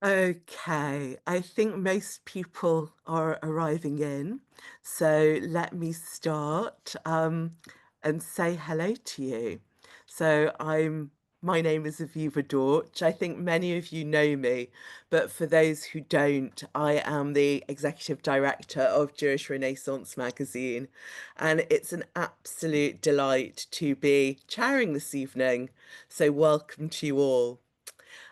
Okay, I think most people are arriving in, so let me start and say hello to you. So my name is Aviva Dorch. I think many of you know me, but for those who don't, I am the executive director of Jewish Renaissance magazine, and it's an absolute delight to be chairing this evening. So welcome to you all.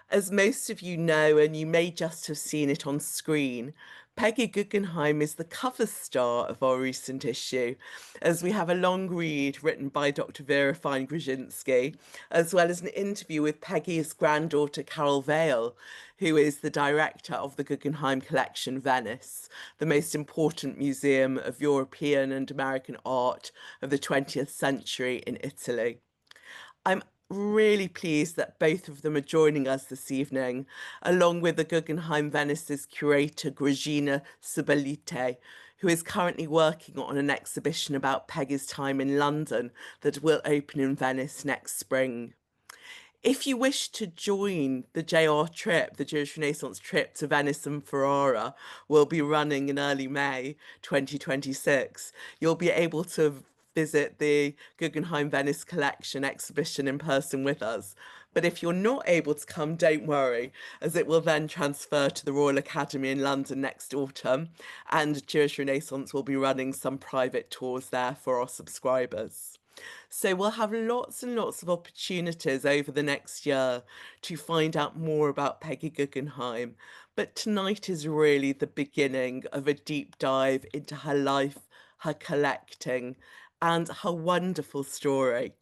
As most of you know, and you may just have seen it on screen, Peggy Guggenheim is the cover star of our recent issue, as we have a long read written by Dr. Vera Fine-Grodzinski, as well as an interview with Peggy's granddaughter Karole Vail, who is the director of the Guggenheim Collection Venice, the most important museum of European and American art of the 20th century in Italy. I'm really pleased that both of them are joining us this evening, along with the Guggenheim Venice's curator, Grazina Subelyte, who is currently working on an exhibition about Peggy's time in London that will open in Venice next spring. If you wish to join the JR trip, the Jewish Renaissance trip to Venice and Ferrara, will be running in early May 2026. You'll be able to visit the Guggenheim Venice Collection exhibition in person with us. But if you're not able to come, don't worry, as it will then transfer to the Royal Academy in London next autumn, and Jewish Renaissance will be running some private tours there for our subscribers. So we'll have lots and lots of opportunities over the next year to find out more about Peggy Guggenheim. But tonight is really the beginning of a deep dive into her life, her collecting, and her wonderful story.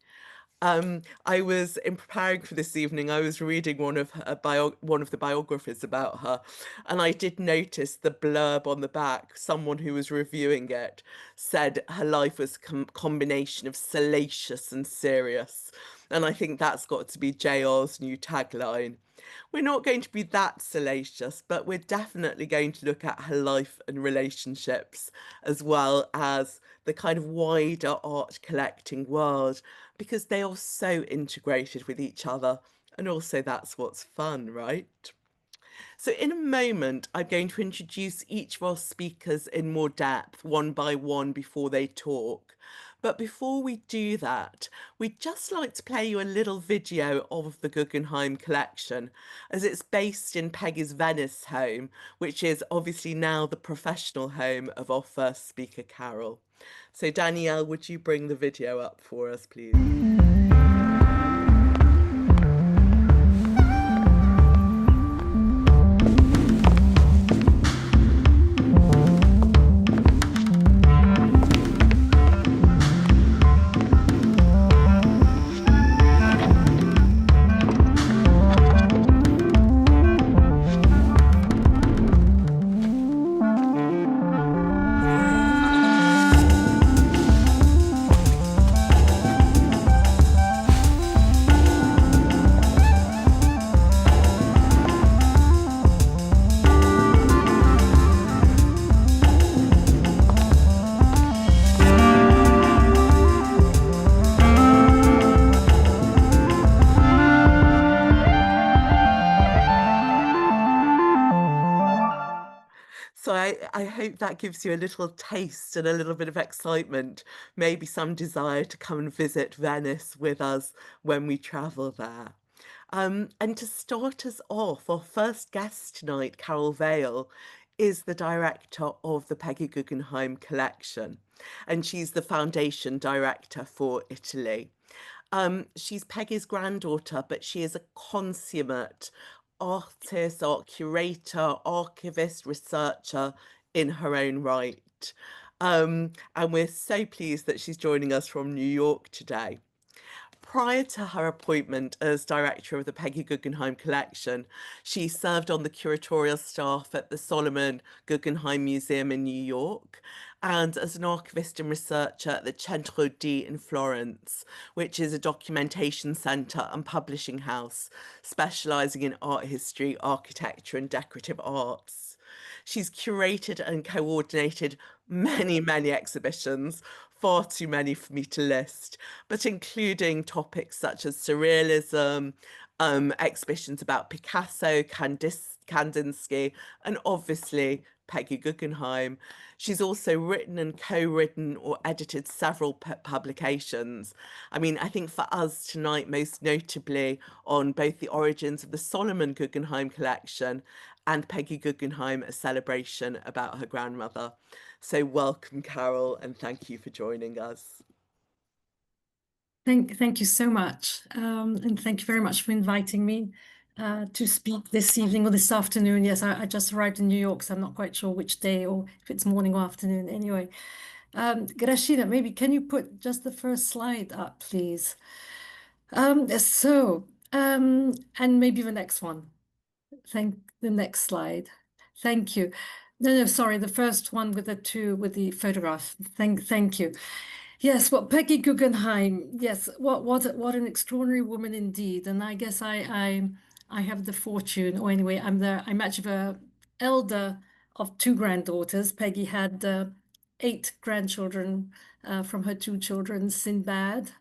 I was in preparing for this evening, I was reading one of the biographies about her, and I did notice the blurb on the back. Someone who was reviewing it said her life was combination of salacious and serious, and I think that's got to be JR's new tagline. We're not going to be that salacious, but we're definitely going to look at her life and relationships, as well as the kind of wider art collecting world, because they are so integrated with each other. And also, that's what's fun, right? So, in a moment, I'm going to introduce each of our speakers in more depth, one by one, before they talk. But before we do that, we'd just like to play you a little video of the Guggenheim collection, as it's based in Peggy's Venice home, which is obviously now the professional home of our first speaker, Carol. So, Danielle, would you bring the video up for us, please? So I hope that gives you a little taste and a little bit of excitement, maybe some desire to come and visit Venice with us when we travel there. And to start us off, our first guest tonight, Karole Vail, is the director of the Peggy Guggenheim collection, and she's the foundation director for Italy. She's Peggy's granddaughter, but she is a consummate artist, art curator, archivist, researcher in her own right. And we're so pleased that she's joining us from New York today. Prior to her appointment as director of the Peggy Guggenheim Collection, she served on the curatorial staff at the Solomon Guggenheim Museum in New York and as an archivist and researcher at the Centro D in Florence, which is a documentation centre and publishing house specialising in art history, architecture and decorative arts. She's curated and coordinated many, many exhibitions, far too many for me to list, but including topics such as surrealism, exhibitions about Picasso, Kandinsky, and obviously Peggy Guggenheim. She's also written and co-written or edited several publications. I mean, I think for us tonight, most notably on both the origins of the Solomon Guggenheim collection and Peggy Guggenheim, a celebration about her grandmother. So welcome, Karole, and thank you for joining us. Thank you so much. And thank you very much for inviting me to speak this evening or this afternoon. Yes, I just arrived in New York, so I'm not quite sure which day or if it's morning or afternoon. Anyway, Grazina, maybe can you put just the first slide up, please? And maybe the next one. The next slide. Thank you. No, sorry, the first one with the photograph. Thank you. Yes, well, Peggy Guggenheim. Yes, what an extraordinary woman indeed. And I guess I have the fortune, or anyway, I'm actually the elder of two granddaughters. Peggy had 8 grandchildren from her 2 children, Sinbad,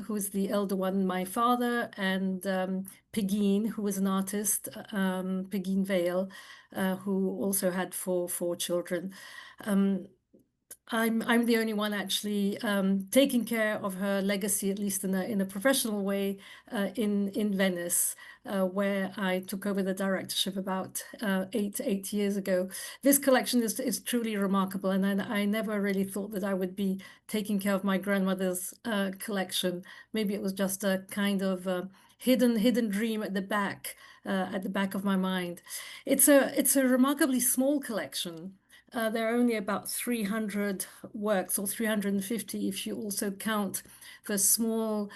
who was the elder one, my father, and Peggy, who was an artist, Peggy Vail, who also had four children. I'm the only one actually taking care of her legacy, at least in a professional way, in Venice, where I took over the directorship about 8 years ago. This collection is truly remarkable, and I never really thought that I would be taking care of my grandmother's collection. Maybe it was just a kind of hidden dream at the back of my mind. It's a remarkably small collection. There are only about 300 works, or 350 if you also count the small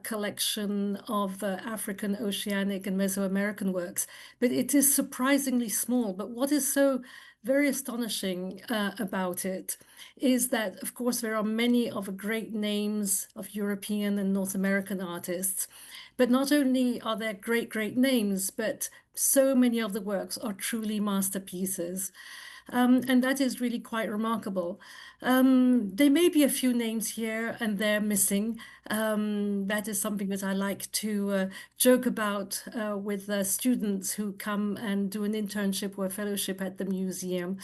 collection of African, Oceanic, and Mesoamerican works. But it is surprisingly small. But what is so very astonishing about it is that, of course, there are many of the great names of European and North American artists. But not only are there great names, but so many of the works are truly masterpieces. And that is really quite remarkable. There may be a few names here and there missing. That is something that I like to joke about with students who come and do an internship or a fellowship at the museum.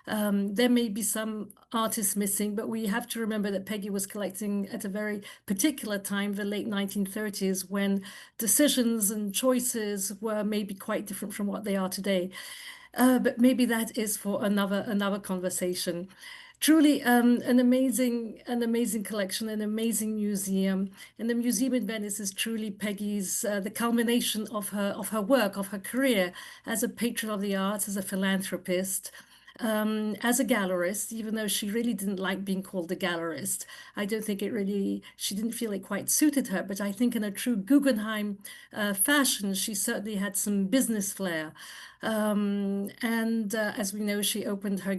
There may be some artists missing, but we have to remember that Peggy was collecting at a very particular time, the late 1930s, when decisions and choices were maybe quite different from what they are today. But maybe that is for another conversation. Truly, an amazing collection, an amazing museum, and the museum in Venice is truly Peggy's the culmination of her work, of her career as a patron of the arts, as a philanthropist. As a gallerist, even though she really didn't like being called a gallerist, I don't think she didn't feel it quite suited her. But I think in a true Guggenheim fashion, she certainly had some business flair. And as we know, she opened her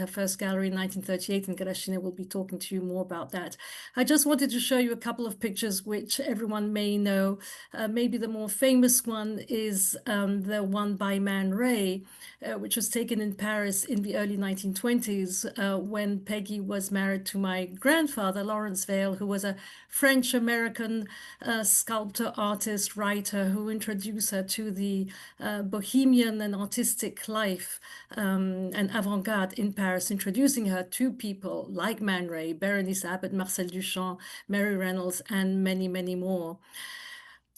first gallery in 1938, and Grazina will be talking to you more about that. I just wanted to show you a couple of pictures which everyone may know. Maybe the more famous one is the one by Man Ray, which was taken in Paris in the early 1920s when Peggy was married to my grandfather, Lawrence Vail, who was a French-American sculptor, artist, writer who introduced her to the bohemian and artistic life and avant-garde in Paris, introducing her to people like Man Ray, Berenice Abbott, Marcel Duchamp, Mary Reynolds, and many more.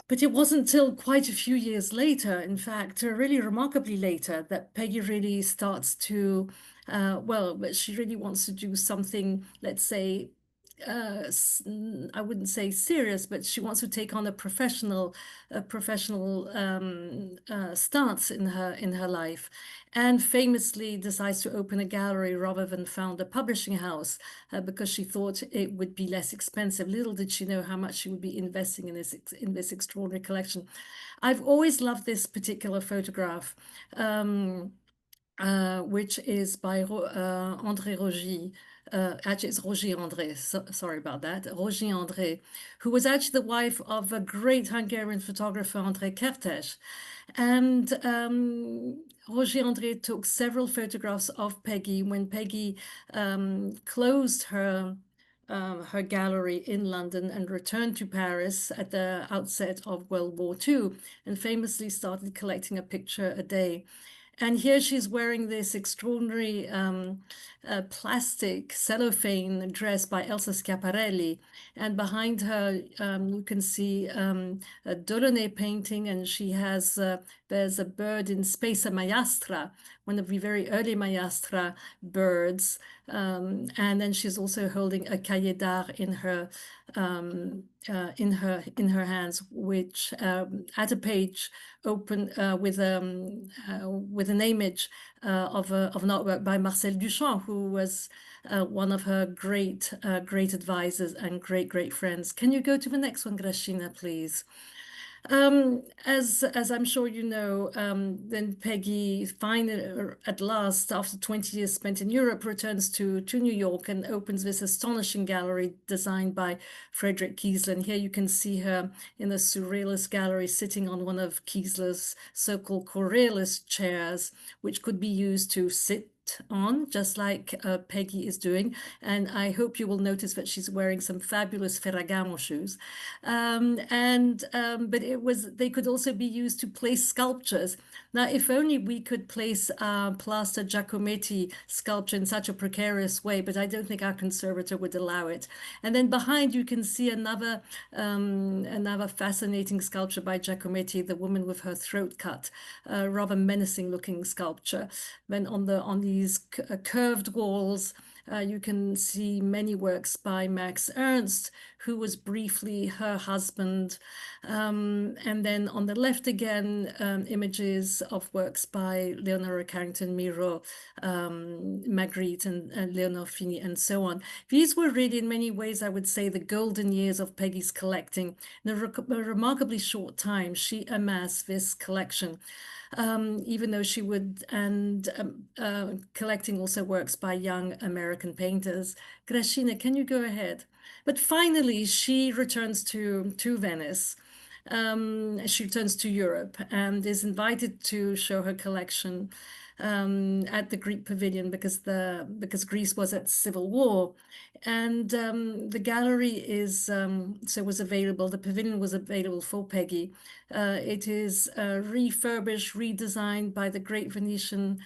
But it wasn't until quite a few years later, in fact, really remarkably later, that Peggy really starts to, but she really wants to do something, let's say, I wouldn't say serious, but she wants to take on a professional stance in her life, and famously decides to open a gallery rather than found a publishing house because she thought it would be less expensive. Little did she know how much she would be investing in this extraordinary collection. I've always loved this particular photograph. Which is by André Rogy. Actually, it's Roger André. Sorry about that. Roger André, who was actually the wife of a great Hungarian photographer, André Kertész. And Roger André took several photographs of Peggy when Peggy closed her her gallery in London and returned to Paris at the outset of World War II and famously started collecting a picture a day. And here she's wearing this extraordinary plastic cellophane dress by Elsa Schiaparelli. And behind her, you can see a Delaunay painting, and she has, there's a bird in space, a maestra, one of the very early maestra birds. And then she's also holding a cahier d'art in her hands, which at a page open with an image of an artwork by Marcel Duchamp, who was one of her great advisors and great friends. Can you go to the next one, Grazina, please? As I'm sure you know, then Peggy finally, at last, after 20 years spent in Europe, returns to New York and opens this astonishing gallery designed by Frederick Kiesler. And here you can see her in a surrealist gallery sitting on one of Kiesler's so-called Coriolis chairs, which could be used to sit on, just like Peggy is doing. And I hope you will notice that she's wearing some fabulous Ferragamo shoes. But they could also be used to place sculptures. Now, if only we could place plaster Giacometti sculpture in such a precarious way, but I don't think our conservator would allow it. And then behind you can see another fascinating sculpture by Giacometti, the woman with her throat cut, rather menacing looking sculpture. Then on these curved walls, you can see many works by Max Ernst, who was briefly her husband. And then on the left again, images of works by Leonora Carrington Miro, Magritte, and Leonore Fini, and so on. These were really, in many ways, I would say, the golden years of Peggy's collecting. In a remarkably short time, she amassed this collection. Even though she would, and collecting also works by young American painters. Grazina, can you go ahead? But finally, she returns to Venice. She returns to Europe and is invited to show her collection at the Greek Pavilion because Greece was at civil war, and the gallery was available. The pavilion was available for Peggy. It is refurbished, redesigned by the great Venetian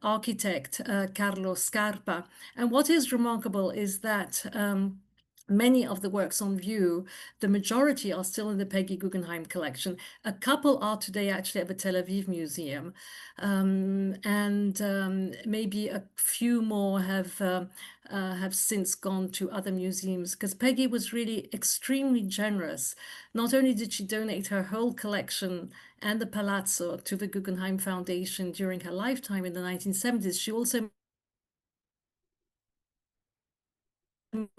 architect Carlo Scarpa. And what is remarkable is that many of the works on view, the majority are still in the Peggy Guggenheim collection. A couple are today actually at the Tel Aviv Museum. Maybe a few more have since gone to other museums, because Peggy was really extremely generous. Not only did she donate her whole collection and the palazzo to the Guggenheim Foundation during her lifetime in the 1970s, she also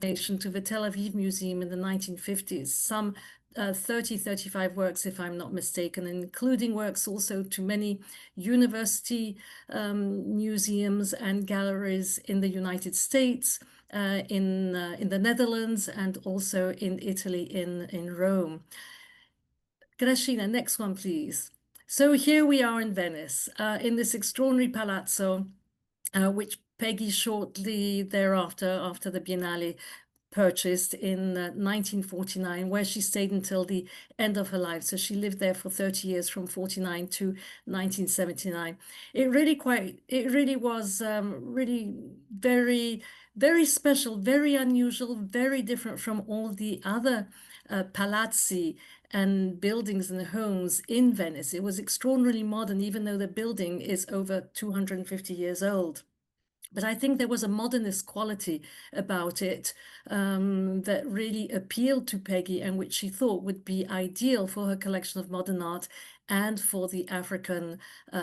donation to the Tel Aviv Museum in the 1950s, some 35 works, if I'm not mistaken, including works also to many university museums and galleries in the United States, in the Netherlands, and also in Italy, in Rome. Grazina, next one, please. So here we are in Venice, in this extraordinary palazzo, which Peggy shortly thereafter, after the Biennale, purchased in 1949, where she stayed until the end of her life. So she lived there for 30 years, from 49 to 1979. It really was really very special, very unusual, very different from all the other palazzi and buildings and homes in Venice. It was extraordinarily modern, even though the building is over 250 years old. But I think there was a modernist quality about it that really appealed to Peggy, and which she thought would be ideal for her collection of modern art and for the African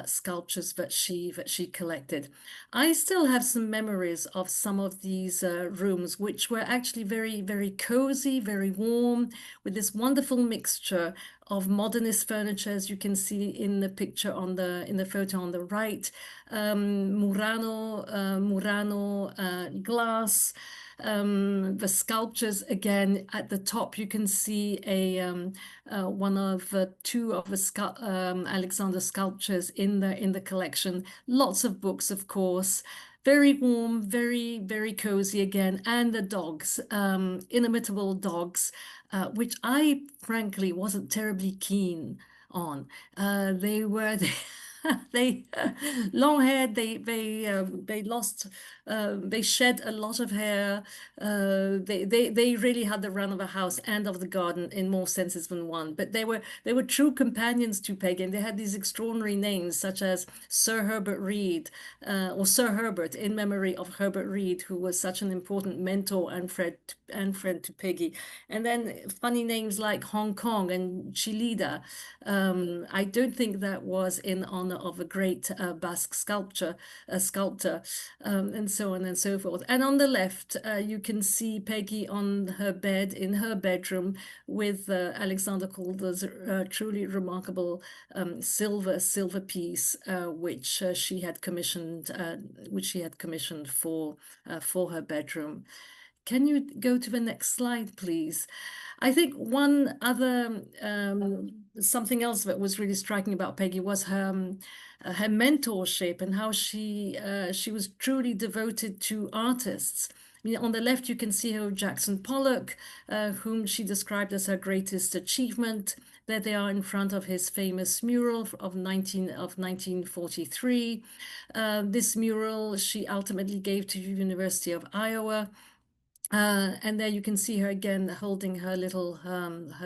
sculptures that she collected. I still have some memories of some of these rooms, which were actually very cozy, very warm, with this wonderful mixture modernist furniture, as you can see in the picture in the photo on the right. Murano glass. The sculptures, again, at the top, you can see one of two of the Alexander sculptures in the collection. Lots of books, of course. Very warm, very, very cozy again. And the dogs, inimitable dogs, which I frankly wasn't terribly keen on. They were they long haired. They lost they shed a lot of hair. They really had the run of a house and of the garden in more senses than one. But they were true companions to Peggy, and they had these extraordinary names such as Sir Herbert Reed, or Sir Herbert, in memory of Herbert Reed, who was such an important mentor and friend to Peggy. And then funny names like Hong Kong and Chilida. I don't think that was in honor of a great Basque sculptor, and so on and so forth. And on the left, you can see Peggy on her bed in her bedroom with Alexander Calder's truly remarkable silver piece, which she had commissioned, for her bedroom. Can you go to the next slide, please? I think one other something else that was really striking about Peggy was her mentorship and how she was truly devoted to artists. I mean, on the left, you can see her with Jackson Pollock, whom she described as her greatest achievement. There they are in front of his famous mural of 1943. This mural she ultimately gave to the University of Iowa. And there you can see her again holding her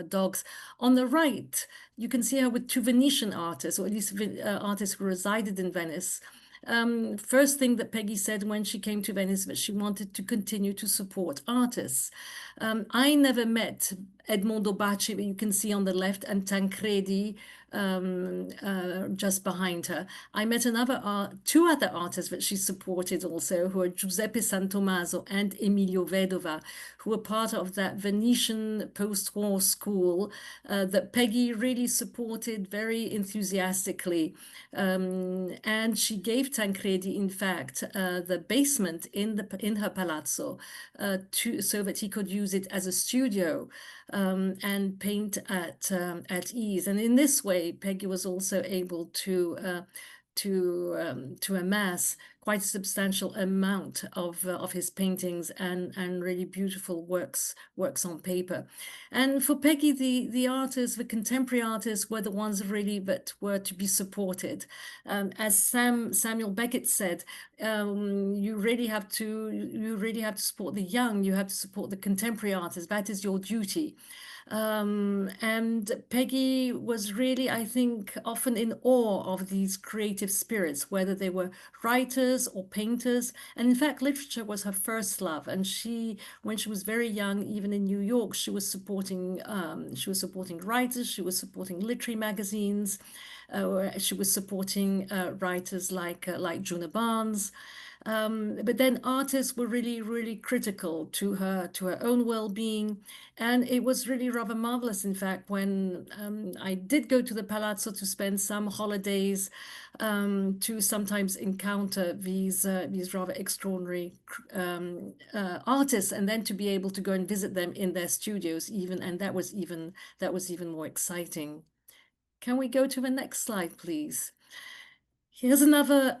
dogs. On the right, you can see her with two Venetian artists, or at least artists who resided in Venice. First thing that Peggy said when she came to Venice, that she wanted to continue to support artists. I never met Edmondo Bacci, that you can see on the left, and Tancredi just behind her. I met two other artists that she supported also, who are Giuseppe Santomaso and Emilio Vedova, who were part of that Venetian post-war school that Peggy really supported very enthusiastically. And she gave Tancredi, in fact, the basement in her palazzo so that he could use it as a studio and paint at ease. And in this way, Peggy was also able to amass quite a substantial amount of his paintings and really beautiful works on paper. And for Peggy, the artists, the contemporary artists, were the ones really that were to be supported. As Samuel Beckett said, you really have to support the young. You have to support the contemporary artists. That is your duty. And Peggy was really, I think, often in awe of these creative spirits, whether they were writers or painters. And in fact, literature was her first love. And when she was very young, even in New York, she was supporting writers, she was supporting literary magazines, she was supporting writers like Juna Barnes. But then artists were really, really critical to her own well-being. And it was really rather marvelous, in fact, when I did go to the Palazzo to spend some holidays, to sometimes encounter these rather extraordinary artists, and then to be able to go and visit them in their studios even, and that was even more exciting. Can we go to the next slide, please? Here's another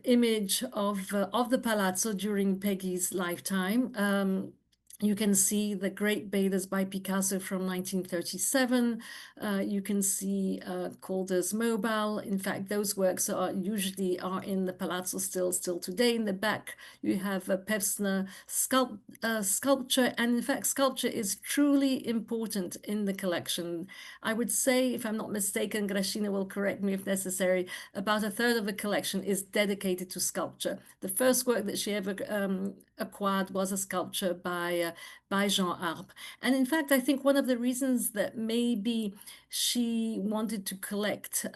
image of the palazzo during Peggy's lifetime. You can see the Great Bathers by Picasso from 1937. You can see Calder's Mobile. In fact, those works usually in the palazzo still today. In the back, you have a Pevsner sculpture, and in fact, sculpture is truly important in the collection. I would say, if I'm not mistaken, Grazina will correct me if necessary, about a third of the collection is dedicated to sculpture. The first work that she ever acquired was a sculpture by Jean Arp. And in fact, I think one of the reasons that maybe she wanted to collect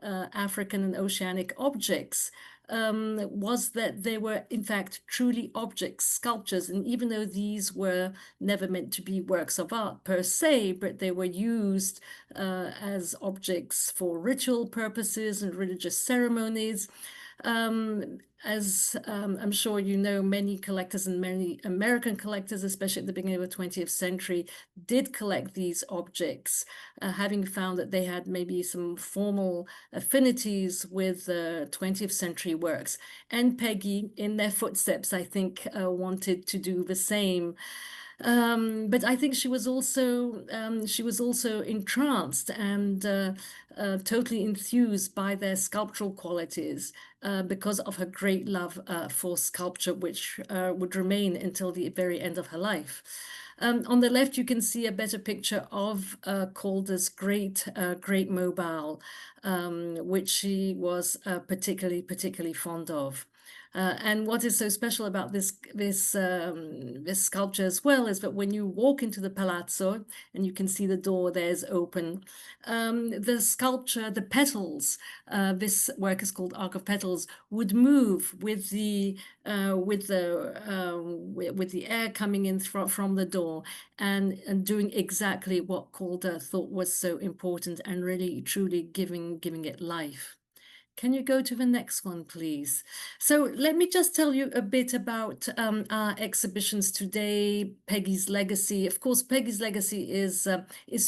African and oceanic objects was that they were, in fact, truly objects, sculptures. And even though these were never meant to be works of art per se, but they were used as objects for ritual purposes and religious ceremonies. As I'm sure you know, many collectors and many American collectors, especially at the beginning of the 20th century, did collect these objects, having found that they had maybe some formal affinities with 20th century works. And Peggy, in their footsteps, I think, wanted to do the same. But I think she was also entranced and totally enthused by their sculptural qualities because of her great love for sculpture, which would remain until the very end of her life. On the left, you can see a better picture of Calder's great mobile, which she was particularly fond of. And what is so special about this sculpture as well is that when you walk into the palazzo and you can see the door there's open, the sculpture, the petals, this work is called Arc of Petals, would move with the with the air coming in from the door and doing exactly what Calder thought was so important and really truly giving it life. Can you go to the next one, please? So let me just tell you a bit about our exhibitions today, Peggy's legacy. Of course, Peggy's legacy is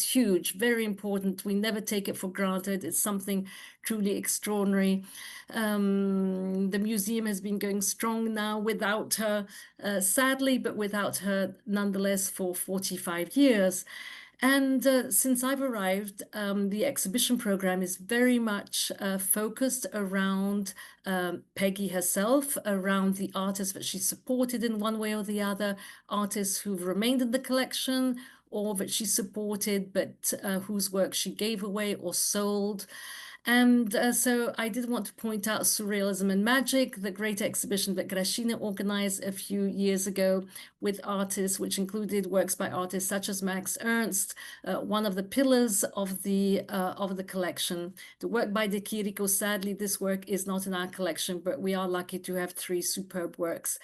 huge, very important. We never take it for granted. It's something truly extraordinary. The museum has been going strong now without her, sadly, but without her nonetheless for 45 years. And since I've arrived, the exhibition program is very much focused around Peggy herself, around the artists that she supported in one way or the other, artists who've remained in the collection or that she supported, but whose work she gave away or sold. And so I did want to point out Surrealism and Magic, the great exhibition that Grazina organized a few years ago with artists, which included works by artists such as Max Ernst, one of the pillars of the collection. The work by De Chirico, sadly, this work is not in our collection, but we are lucky to have three superb works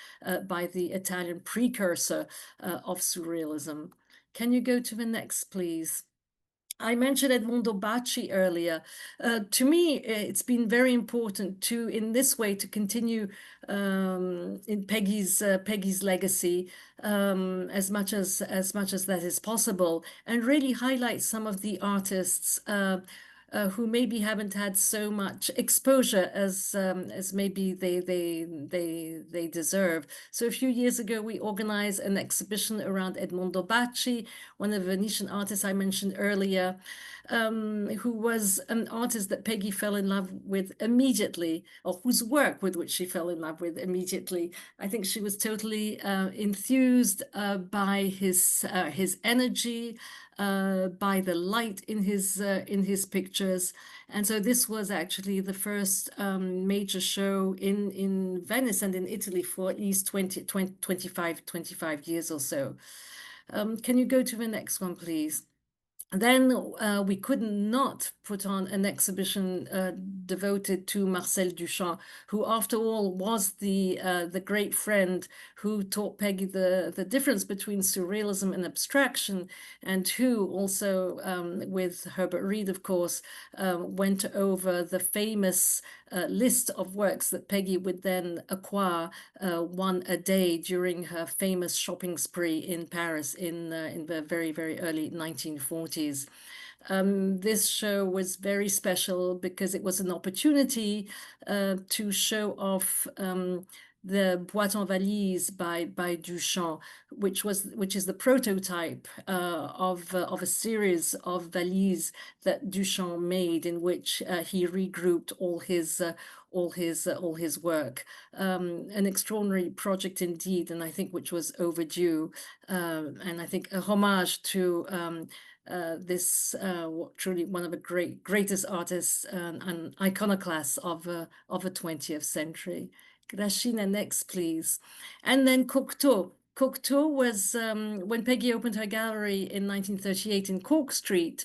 by the Italian precursor of Surrealism. Can you go to the next, please? I mentioned Edmondo Bacci earlier. To me, it's been very important to, in this way, to continue in Peggy's legacy as much as that is possible, and really highlight some of the artists who maybe haven't had so much exposure as maybe they deserve. So a few years ago, we organized an exhibition around Edmondo Bacci, one of the Venetian artists I mentioned earlier, who was an artist that Peggy fell in love with immediately, or whose work with which she fell in love with immediately. I think she was totally enthused by his energy, by the light in his pictures. And so this was actually the first major show in Venice and in Italy for at least 25 years or so. Can you go to the next one, please? Then we could not put on an exhibition devoted to Marcel Duchamp, who, after all, was the great friend who taught Peggy the difference between surrealism and abstraction, and who also, with Herbert Reed, of course, went over the famous list of works that Peggy would then acquire one a day during her famous shopping spree in Paris in the very, very early 1940s. This show was very special because it was an opportunity to show off the Boîte en Valise by Duchamp, which is the prototype of a series of valises that Duchamp made, in which he regrouped all his work. An extraordinary project indeed, and I think which was overdue, and I think a homage to this truly one of the greatest artists and iconoclasts of the 20th century. Grazina, next, please. And then Cocteau. Cocteau was when Peggy opened her gallery in 1938 in Cork Street.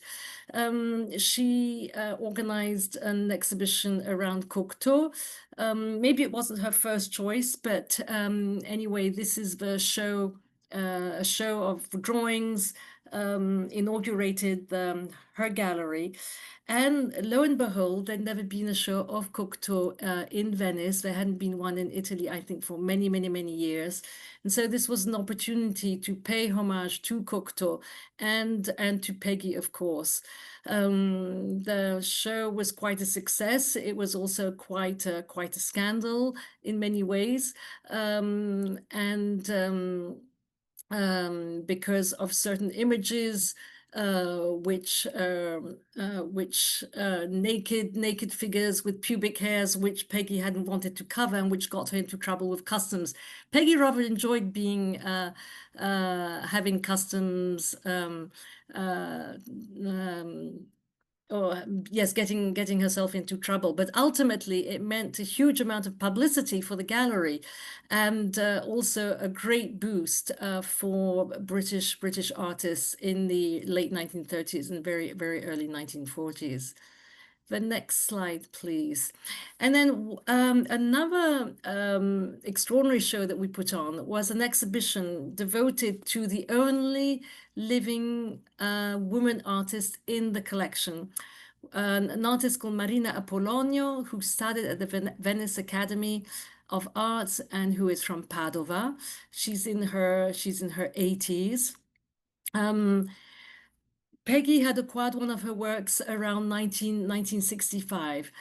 She organized an exhibition around Cocteau. Maybe it wasn't her first choice, but anyway, this is the show, a show of drawings, inaugurated her gallery. And lo and behold, there'd never been a show of Cocteau in Venice. There hadn't been one in Italy, I think, for many, many, many years. And so this was an opportunity to pay homage to Cocteau and to Peggy, of course. The show was quite a success. It was also quite a scandal in many ways. Because of certain images, which naked figures with pubic hairs, which Peggy hadn't wanted to cover, and which got her into trouble with customs. Peggy rather enjoyed being having customs. Uh, um, or yes, getting herself into trouble. But ultimately, it meant a huge amount of publicity for the gallery, and also a great boost for British artists in the late 1930s and very early 1940s. The next slide, please. And then another extraordinary show that we put on was an exhibition devoted to the only living woman artist in the collection. An artist called Marina Apollonio, who studied at the Venice Academy of Arts and who is from Padova. She's in her 80s. Peggy had acquired one of her works around 1965.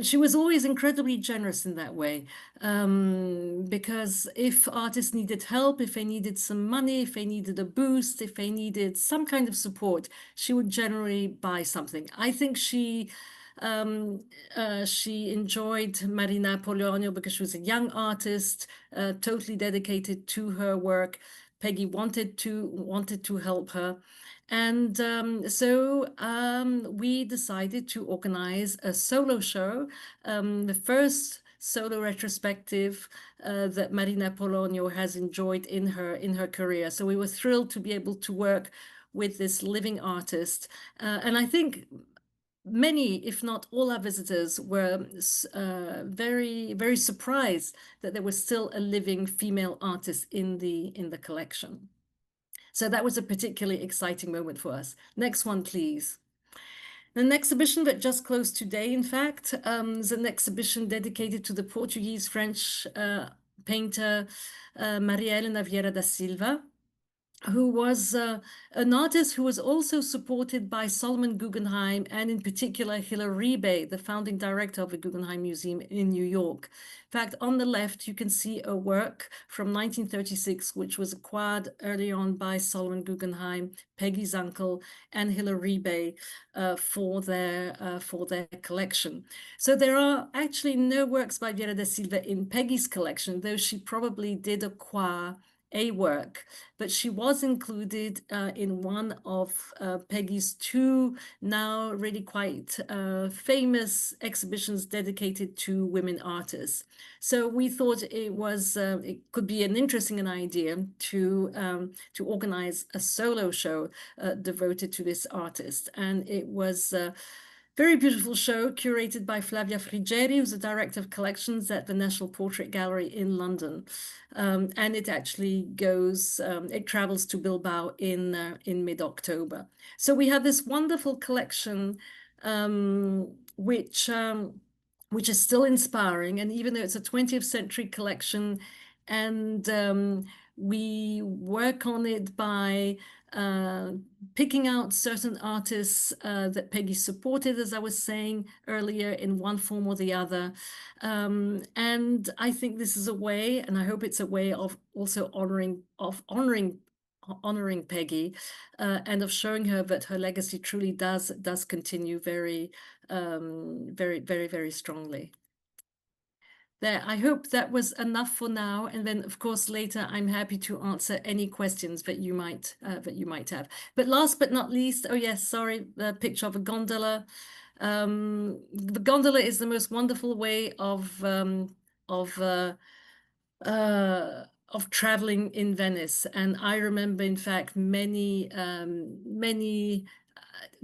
She was always incredibly generous in that way, because if artists needed help, if they needed some money, if they needed a boost, if they needed some kind of support, she would generally buy something. I think she enjoyed Marina Polonio because she was a young artist, totally dedicated to her work. Peggy wanted to help her. And we decided to organize a solo show, the first solo retrospective that Marina Polonio has enjoyed in her career. So we were thrilled to be able to work with this living artist. And I think many, if not all our visitors were very surprised that there was still a living female artist in the collection. So that was a particularly exciting moment for us. Next one, please. An exhibition that just closed today, in fact, is an exhibition dedicated to the Portuguese-French painter Maria Helena Vieira da Silva, who was an artist who was also supported by Solomon Guggenheim and in particular Hilary Ribe, the founding director of the Guggenheim Museum in New York. In fact, on the left, you can see a work from 1936, which was acquired early on by Solomon Guggenheim, Peggy's uncle, and Hilary Ribe for their collection. So there are actually no works by Vieira da Silva in Peggy's collection, though she probably did acquire a work, but she was included in one of Peggy's two now really quite famous exhibitions dedicated to women artists. So we thought it could be an interesting idea to organize a solo show devoted to this artist, and it was very beautiful show curated by Flavia Frigeri, who's the director of collections at the National Portrait Gallery in London. And it actually it travels to Bilbao in mid-October. So we have this wonderful collection, which is still inspiring. And even though it's a 20th century collection, and we work on it by picking out certain artists that Peggy supported, as I was saying earlier, in one form or the other. And I think this is a way, and I hope it's a way of also honoring Peggy, and of showing her that her legacy truly does continue very strongly. There, I hope that was enough for now, and then of course later I'm happy to answer any questions that you might have. But last but not least, oh yes, sorry, the picture of a gondola. The gondola is the most wonderful way of traveling in Venice, and I remember, in fact, many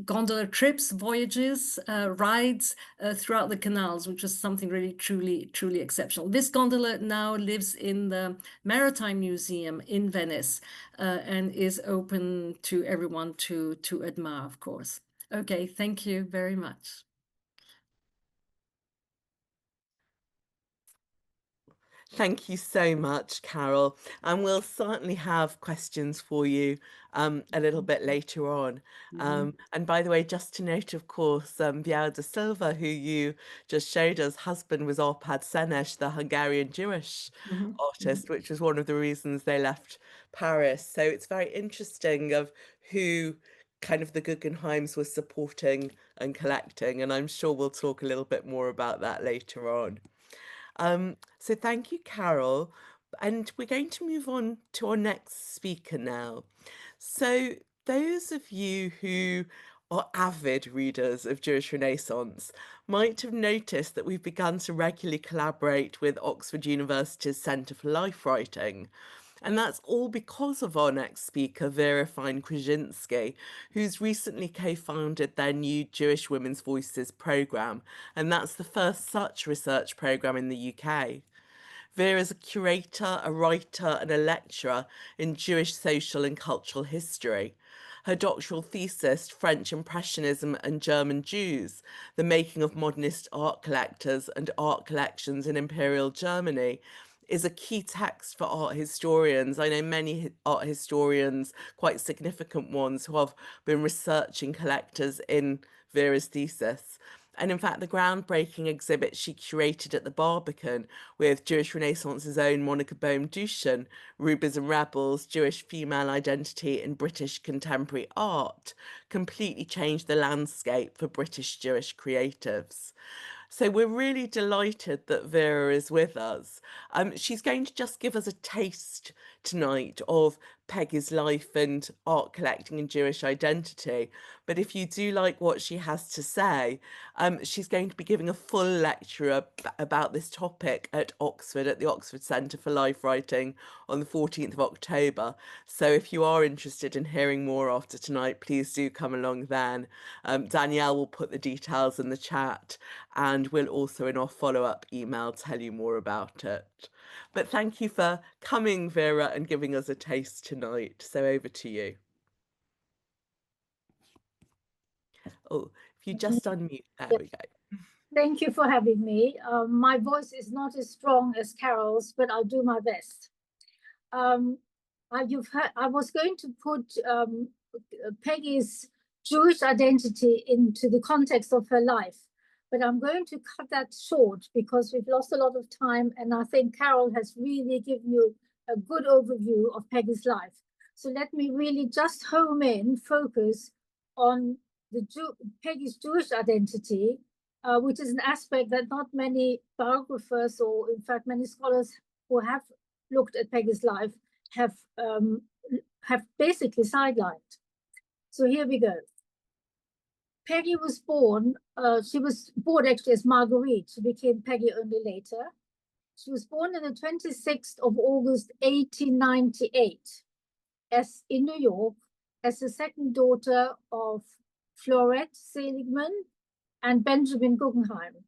gondola trips, voyages, rides throughout the canals, which is something really truly exceptional. This gondola now lives in the Maritime Museum in Venice, and is open to everyone to admire, of course. Okay, thank you very much. Thank you so much, Carol. And we'll certainly have questions for you a little bit later on. And by the way, just to note, of course, Vera da Silva, who you just showed us, husband was Arpad Senes, the Hungarian Jewish artist, which was one of the reasons they left Paris. So it's very interesting of who kind of the Guggenheims were supporting and collecting. And I'm sure we'll talk a little bit more about that later on. So thank you, Carol. And we're going to move on to our next speaker now. So those of you who are avid readers of Jewish Renaissance might have noticed that we've begun to regularly collaborate with Oxford University's Centre for Life Writing. And that's all because of our next speaker, Vera Fine-Grodzinski, who's recently co-founded their new Jewish Women's Voices programme. And that's the first such research programme in the UK. Vera is a curator, a writer, and a lecturer in Jewish social and cultural history. Her doctoral thesis, French Impressionism and German Jews, The Making of Modernist Art Collectors and Art Collections in Imperial Germany, is a key text for art historians. I know many art historians, quite significant ones, who have been researching collectors in Vera's thesis. And in fact, the groundbreaking exhibit she curated at the Barbican with Jewish Renaissance's own Monica Bohm-Duchan, Rubies and Rebels, Jewish Female Identity in British Contemporary Art, completely changed the landscape for British Jewish creatives. So we're really delighted that Vera is with us. She's going to just give us a taste tonight of Peggy's life and art collecting and Jewish identity. But if you do like what she has to say, she's going to be giving a full lecture about this topic at Oxford, at the Oxford Centre for Life Writing on the 14th of October. So if you are interested in hearing more after tonight, please do come along then. Danielle will put the details in the chat, and we'll also in our follow-up email tell you more about it. But thank you for coming, Vera, and giving us a taste tonight. So over to you. Oh, if you just unmute, there we go. Thank you for having me. My voice is not as strong as Carol's, but I'll do my best. I was going to put Peggy's Jewish identity into the context of her life, but I'm going to cut that short because we've lost a lot of time, and I think Carol has really given you a good overview of Peggy's life. So let me really just focus on Peggy's Jewish identity, which is an aspect that not many biographers, or in fact many scholars who have looked at Peggy's life, have basically sidelined. So here we go. Peggy was born, she was born actually as Marguerite. She became Peggy only later. She was born on the 26th of August, 1898, in New York, as the second daughter of Florette Seligman and Benjamin Guggenheim.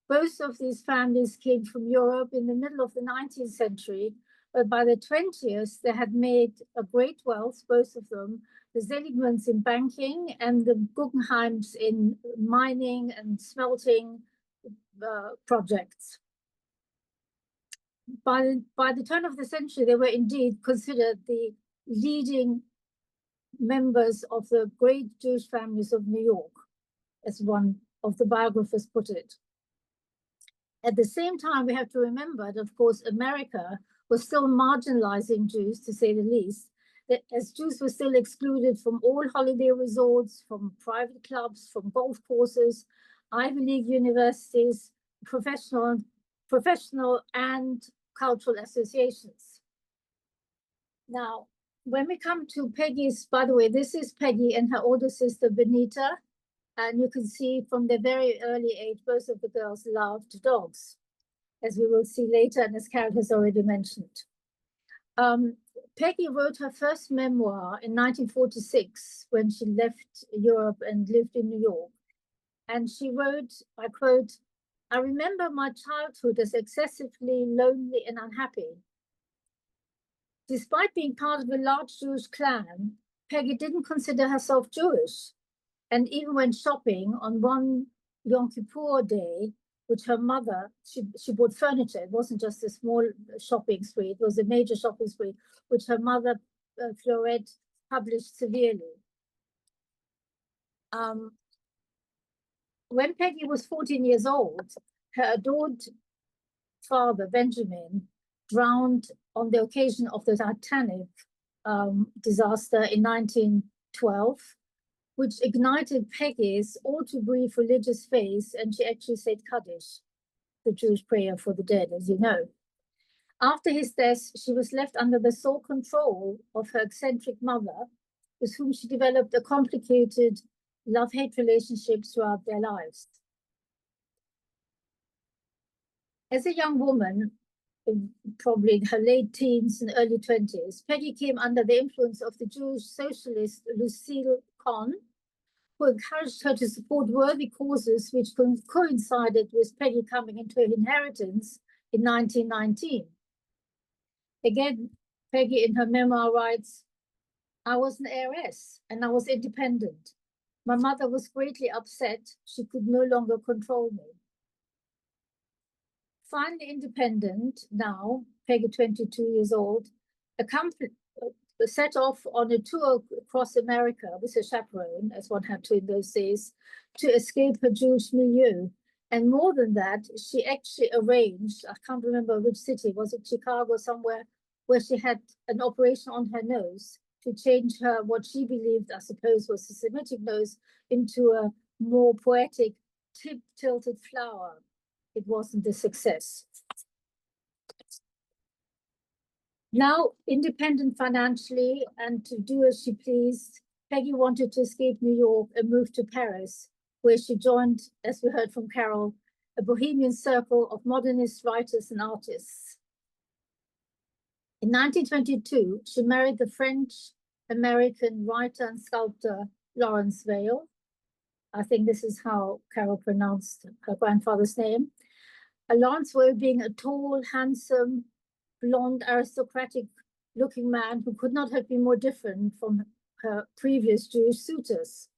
Both of these families came from Europe in the middle of the 19th century, but by the 20th, they had made a great wealth, both of them, the Seligmans in banking and the Guggenheims in mining and smelting projects. By the turn of the century, they were indeed considered the leading members of the great Jewish families of New York, as one of the biographers put it. At the same time, we have to remember that, of course, America was still marginalizing Jews, to say the least, that as Jews were still excluded from all holiday resorts, from private clubs, from golf courses, Ivy League universities, professional and cultural associations. Now, when we come to Peggy's, by the way, this is Peggy and her older sister, Benita. And you can see from their very early age, both of the girls loved dogs, as we will see later, and as Carol has already mentioned. Peggy wrote her first memoir in 1946 when she left Europe and lived in New York. And she wrote, I quote, "I remember my childhood as excessively lonely and unhappy. Despite being part of a large Jewish clan, Peggy didn't consider herself Jewish, and even went shopping on one Yom Kippur day, which her mother, she bought furniture. It wasn't just a small shopping spree, it was a major shopping spree, which her mother, Florette, published severely. When Peggy was 14 years old, her adored father, Benjamin, drowned on the occasion of the Titanic disaster in 1912, which ignited Peggy's all too brief religious faith, and she actually said Kaddish, the Jewish prayer for the dead, as you know. After his death, she was left under the sole control of her eccentric mother, with whom she developed a complicated love-hate relationship throughout their lives. As a young woman, probably in her late teens and early 20s, Peggy came under the influence of the Jewish socialist Lucille Kahn, who encouraged her to support worthy causes which coincided with Peggy coming into her inheritance in 1919. Again, Peggy in her memoir writes, "I was an heiress and I was independent. My mother was greatly upset. She could no longer control me." Finally independent now, Peggy 22 years old, set off on a tour across America with a chaperone, as one had to in those days, to escape her Jewish milieu. And more than that, she actually arranged, I can't remember which city, was it Chicago somewhere, where she had an operation on her nose to change her, what she believed, I suppose, was a Semitic nose, into a more poetic, tip-tilted flower. It wasn't a success. Now, independent financially and to do as she pleased, Peggy wanted to escape New York and move to Paris, where she joined, as we heard from Carol, a bohemian circle of modernist writers and artists. In 1922, she married the French-American writer and sculptor Karole Vail. I think this is how Carol pronounced her grandfather's name. Karole Vail being a tall, handsome, blonde, aristocratic-looking man who could not have been more different from her previous Jewish suitors.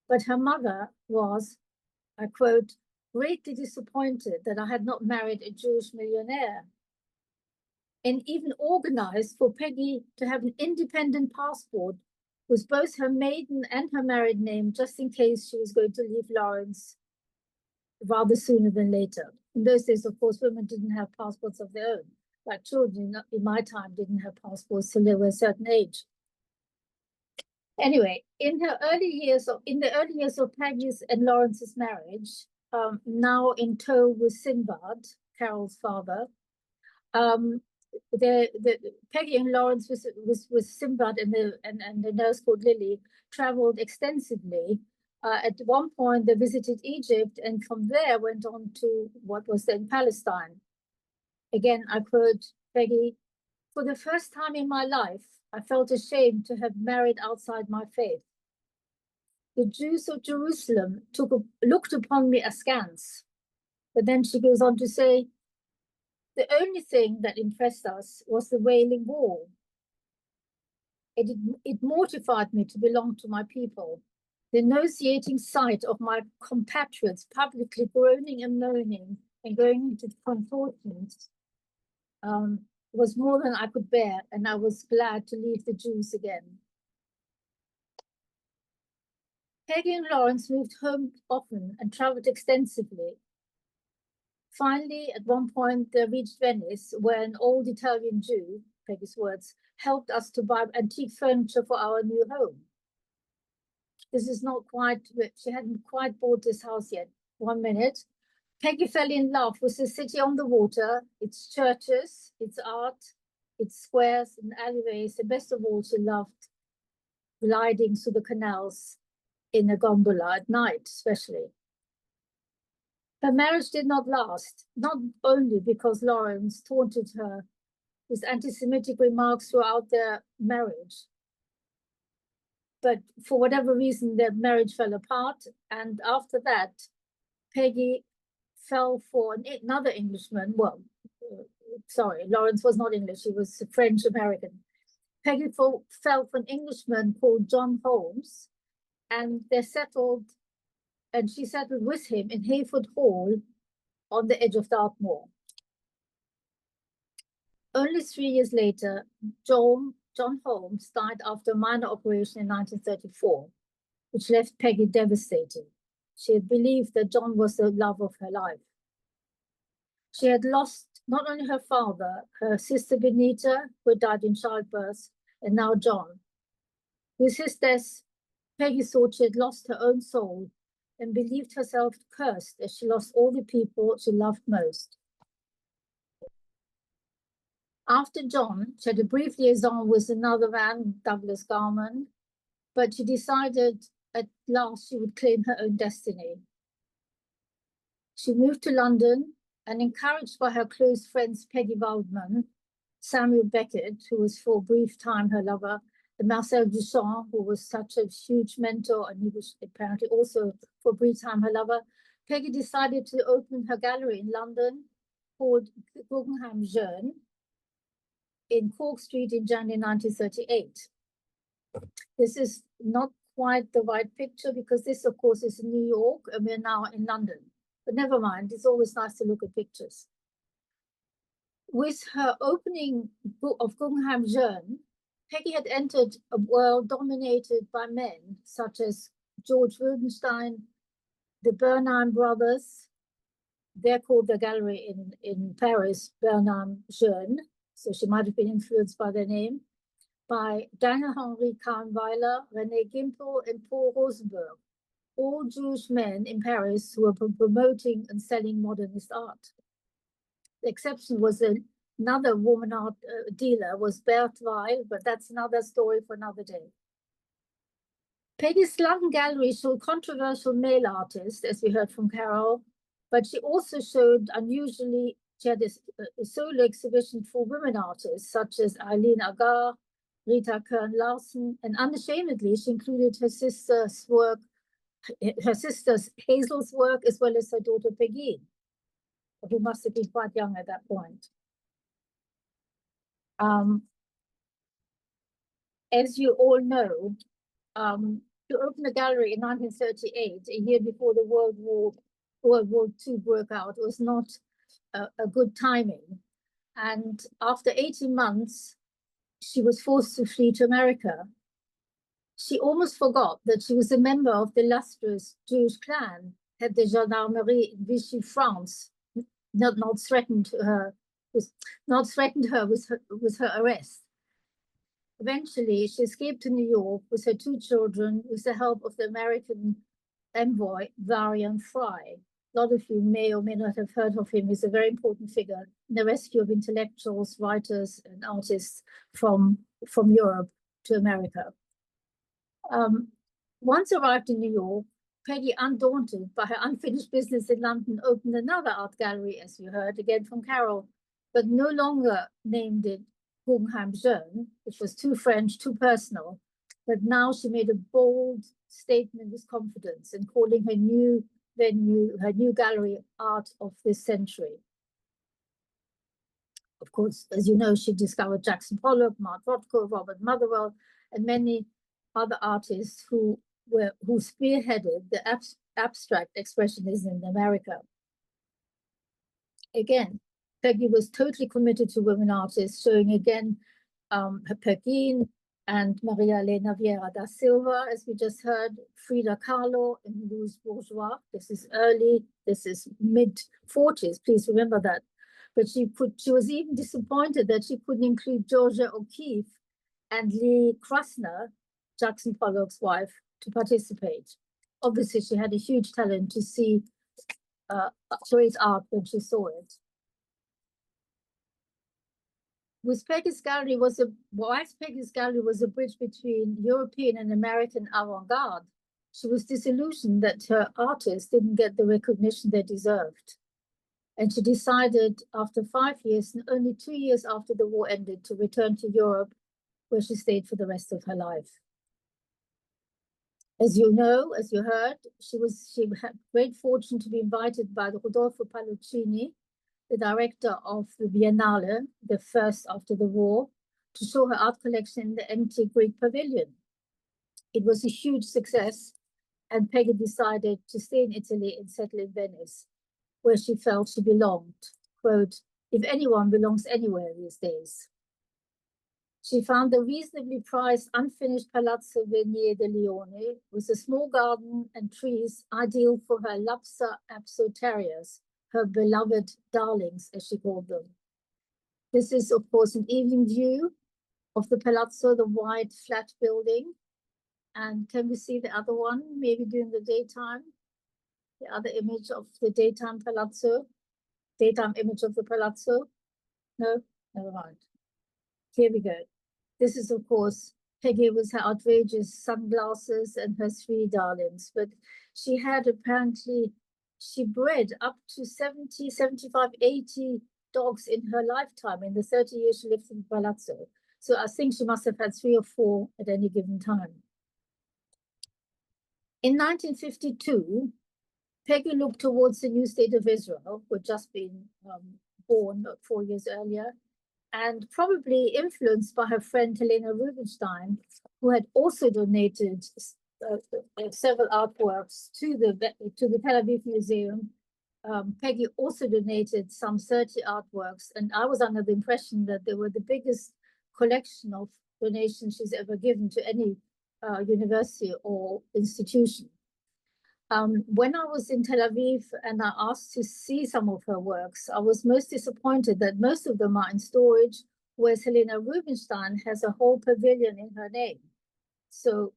But her mother was, I quote, "greatly disappointed that I had not married a Jewish millionaire," and even organized for Peggy to have an independent passport with both her maiden and her married name, just in case she was going to leave Lawrence rather sooner than later. In those days, of course, women didn't have passports of their own. Like children in my time didn't have passports till they were a certain age. Anyway, in the early years of Peggy's and Lawrence's marriage, now in tow with Sinbad, Carol's father, Peggy and Lawrence with Sinbad and the nurse called Lily traveled extensively. At one point, they visited Egypt and from there went on to what was then Palestine. Again, I quote Peggy, "For the first time in my life, I felt ashamed to have married outside my faith. The Jews of Jerusalem looked upon me askance." But then she goes on to say, "The only thing that impressed us was the Wailing Wall. It mortified me to belong to my people. The nauseating sight of my compatriots publicly groaning and moaning and going into contortions was more than I could bear, and I was glad to leave the Jews again." Peggy and Lawrence moved home often and traveled extensively. Finally, at one point, they reached Venice, where an old Italian Jew, Peggy's words, helped us to buy antique furniture for our new home. This is not quite, she hadn't quite bought this house yet. 1 minute. Peggy fell in love with the city on the water, its churches, its art, its squares and alleyways, and best of all, she loved gliding through the canals in a gondola at night, especially. Her marriage did not last, not only because Lawrence taunted her with anti-Semitic remarks throughout their marriage. But for whatever reason, their marriage fell apart. And after that, Peggy fell for another Englishman. Well, sorry, Lawrence was not English, he was French-American. Peggy fell for an Englishman called John Holmes, and she settled with him in Hayford Hall on the edge of Dartmoor. Only 3 years later, John Holmes died after a minor operation in 1934, which left Peggy devastated. She had believed that John was the love of her life. She had lost not only her father, her sister Benita, who died in childbirth, and now John. With his death, Peggy thought she had lost her own soul and believed herself cursed as she lost all the people she loved most. After John, she had a brief liaison with another man, Douglas Garman, but she decided at last she would claim her own destiny. She moved to London and, encouraged by her close friends Peggy Waldman, Samuel Beckett, who was for a brief time her lover, and Marcel Duchamp, who was such a huge mentor, and he was apparently also for a brief time her lover, Peggy decided to open her gallery in London called Guggenheim Jeune in Cork Street in January 1938. This is not quite the right picture because this, of course, is in New York and we're now in London. But never mind, it's always nice to look at pictures. With her opening of Guggenheim Jeune, Peggy had entered a world dominated by men such as George Wildenstein, the Bernheim brothers. They're called the gallery in Paris, Bernheim Jeune, so she might have been influenced by their name, by Daniel Henry Kahnweiler, René Gimpel, and Paul Rosenberg, all Jewish men in Paris who were promoting and selling modernist art. The exception was another woman art dealer, was Vera Fine-Grodzinski, but that's another story for another day. Peggy's London gallery showed controversial male artists, as we heard from Carol, but she also showed she had a solo exhibition for women artists such as Eileen Agar, Rita Kern-Larsen, and unashamedly, she included her sister's Hazel's work, as well as her daughter Peggy, who must have been quite young at that point. As you all know, to open a gallery in 1938, a year before the World War II broke out, was not a good timing. And after 18 months, she was forced to flee to America. She almost forgot that she was a member of the illustrious Jewish clan, had the gendarmerie in Vichy, France, not threatened her with her arrest. Eventually, she escaped to New York with her 2 children with the help of the American envoy, Varian Fry. A lot of you may or may not have heard of him. He's a very important figure in the rescue of intellectuals, writers, and artists from Europe to America. Once arrived in New York, Peggy, undaunted by her unfinished business in London, opened another art gallery, as you heard again from Carol, but no longer named it Guggenheim Jeune, which was too French, too personal. But now she made a bold statement with confidence in calling her new venue, her new gallery, Art of this Century. Of course, as you know, she discovered Jackson Pollock, Mark Rothko, Robert Motherwell, and many other artists who spearheaded the abstract expressionism in America. Again, Peggy was totally committed to women artists, showing again Perkin and Maria Elena Vieira da Silva, as we just heard, Frida Kahlo and Louise Bourgeois. This is mid-40s, please remember that. But she was even disappointed that she couldn't include Georgia O'Keeffe and Lee Krasner, Jackson Pollock's wife, to participate. Obviously, she had a huge talent to see great art when she saw it. Peggy's gallery was a bridge between European and American avant-garde, she was disillusioned that her artists didn't get the recognition they deserved. And she decided after 5 years, and only 2 years after the war ended, to return to Europe, where she stayed for the rest of her life. As you know, as you heard, she had great fortune to be invited by Rodolfo Palloccini, the director of the Biennale, the first after the war, to show her art collection in the empty Greek pavilion. It was a huge success, and Peggy decided to stay in Italy and settle in Venice, where she felt she belonged. Quote, "If anyone belongs anywhere these days." She found the reasonably priced unfinished Palazzo Venier de Lione with a small garden and trees ideal for her Lapsa Apso terriers, her beloved darlings, as she called them. This is, of course, an evening view of the Palazzo, the wide flat building. And can we see the other one, maybe during the daytime? The other image of the daytime Palazzo, daytime image of the Palazzo? No, never mind. Here we go. This is, of course, Peggy with her outrageous sunglasses and her 3 darlings, but she had apparently, she bred up to 70, 75, 80 dogs in her lifetime, in the 30 years she lived in Palazzo. So I think she must have had 3 or 4 at any given time. In 1952, Peggy looked towards the new state of Israel, who had just been born 4 years earlier, and probably influenced by her friend Helena Rubinstein, who had also donated several artworks to the Tel Aviv Museum. Peggy also donated some 30 artworks, and I was under the impression that they were the biggest collection of donations she's ever given to any university or institution. When I was in Tel Aviv and I asked to see some of her works, I was most disappointed that most of them are in storage, whereas Helena Rubinstein has a whole pavilion in her name. So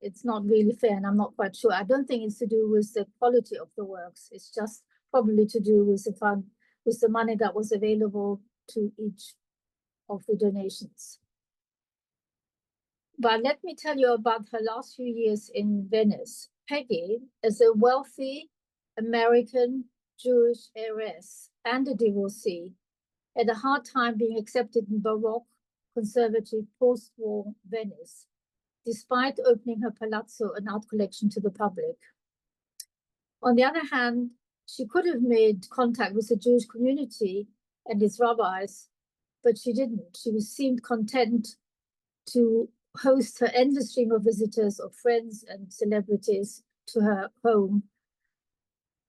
it's not really fair, and I'm not quite sure. I don't think it's to do with the quality of the works. It's just probably to do with the money that was available to each of the donations. But let me tell you about her last few years in Venice. Peggy is a wealthy American Jewish heiress and a divorcee, had a hard time being accepted in Baroque, conservative, post-war Venice, despite opening her palazzo and art collection to the public. On the other hand, she could have made contact with the Jewish community and its rabbis, but she didn't. She seemed content to host her endless stream of visitors, of friends and celebrities to her home,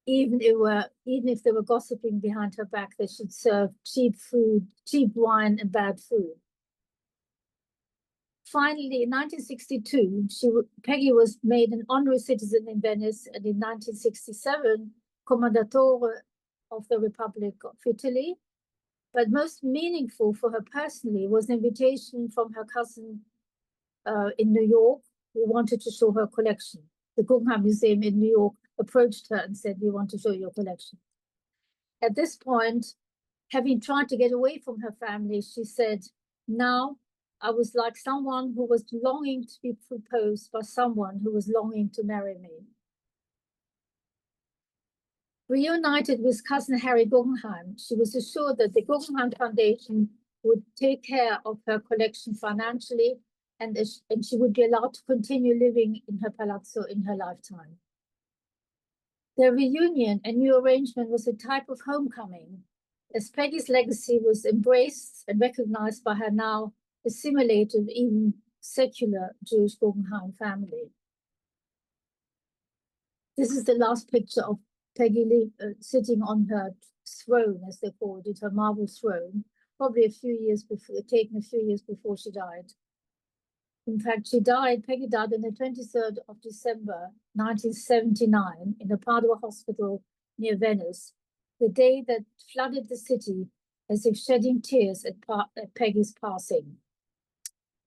even if they were gossiping behind her back. They should serve cheap food, cheap wine, and bad food. Finally, in 1962, Peggy was made an honorary citizen in Venice, and in 1967, Commendatore of the Republic of Italy. But most meaningful for her personally was an invitation from her cousin in New York, who wanted to show her collection. The Guggenheim Museum in New York approached her and said, "We want to show your collection." At this point, having tried to get away from her family, she said, "Now I was like someone who was longing to be proposed by someone who was longing to marry me." Reunited with cousin Harry Guggenheim, she was assured that the Guggenheim Foundation would take care of her collection financially, and she would be allowed to continue living in her palazzo in her lifetime. Their reunion and new arrangement was a type of homecoming, as Peggy's legacy was embraced and recognized by her now assimilated, even secular Jewish Guggenheim family. This is the last picture of Peggy sitting on her throne, as they called it, her marble throne, probably taken a few years before she died. In fact, Peggy died on the 23rd of December, 1979, in a Padua hospital near Venice, the day that flooded the city as if shedding tears at Peggy's passing.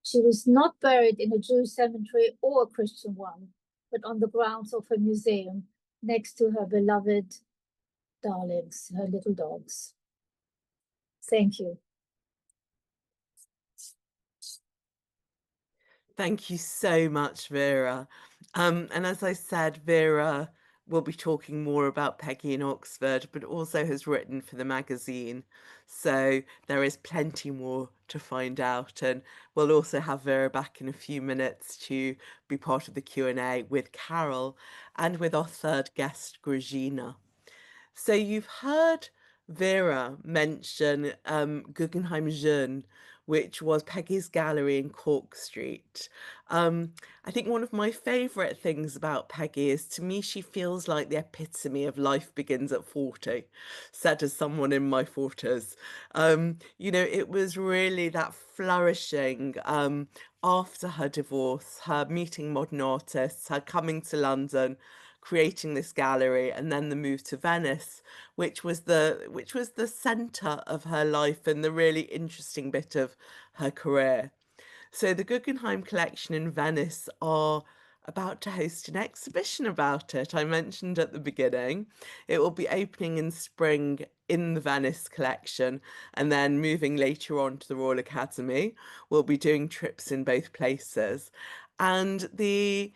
She was not buried in a Jewish cemetery or a Christian one, but on the grounds of her museum, next to her beloved darlings, her little dogs. Thank you. Thank you so much, Vera. And as I said, Vera will be talking more about Peggy in Oxford, but also has written for the magazine. So there is plenty more to find out. And we'll also have Vera back in a few minutes to be part of the Q&A with Carol and with our third guest, Grazina. So you've heard Vera mention Guggenheim Jeune, which was Peggy's gallery in Cork Street. I think one of my favourite things about Peggy is, to me, she feels like the epitome of life begins at 40, said as someone in my 40s. You know, it was really that flourishing after her divorce, her meeting modern artists, her coming to London, creating this gallery, and then the move to Venice, which was the center of her life and the really interesting bit of her career. So the Guggenheim collection in Venice are about to host an exhibition about it. I mentioned at the beginning, it will be opening in spring in the Venice collection and then moving later on to the Royal Academy. We'll be doing trips in both places. And the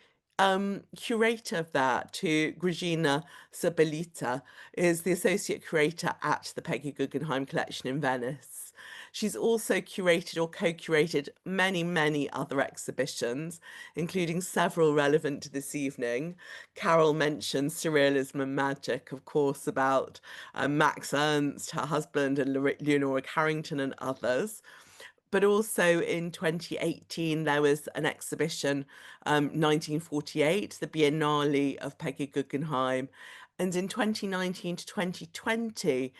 curator of that, to Grazina Subelyte, is the associate curator at the Peggy Guggenheim collection in Venice. She's also curated or co-curated many, many other exhibitions, including several relevant to this evening. Carol mentioned Surrealism and Magic, of course, about Max Ernst, her husband, and Leonora Carrington and others. But also in 2018, there was an exhibition, 1948, the Biennale of Peggy Guggenheim. And in 2019 to 2020,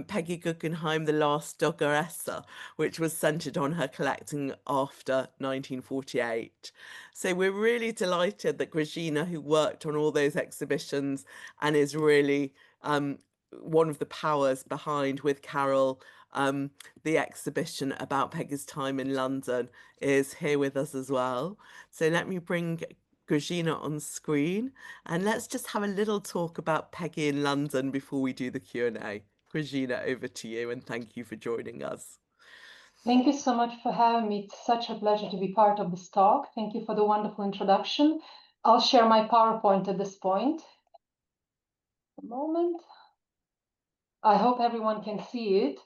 Peggy Guggenheim, The Last Doggeressa, which was centered on her collecting after 1948. So we're really delighted that Grazina, who worked on all those exhibitions and is really one of the powers behind, with Carol, the exhibition about Peggy's time in London, is here with us as well. So let me bring Grazina on screen and let's just have a little talk about Peggy in London before we do the Q&A. Grazina, over to you, and thank you for joining us. Thank you so much for having me. It's such a pleasure to be part of this talk. Thank you for the wonderful introduction. I'll share my PowerPoint at this point. A moment. I hope everyone can see it.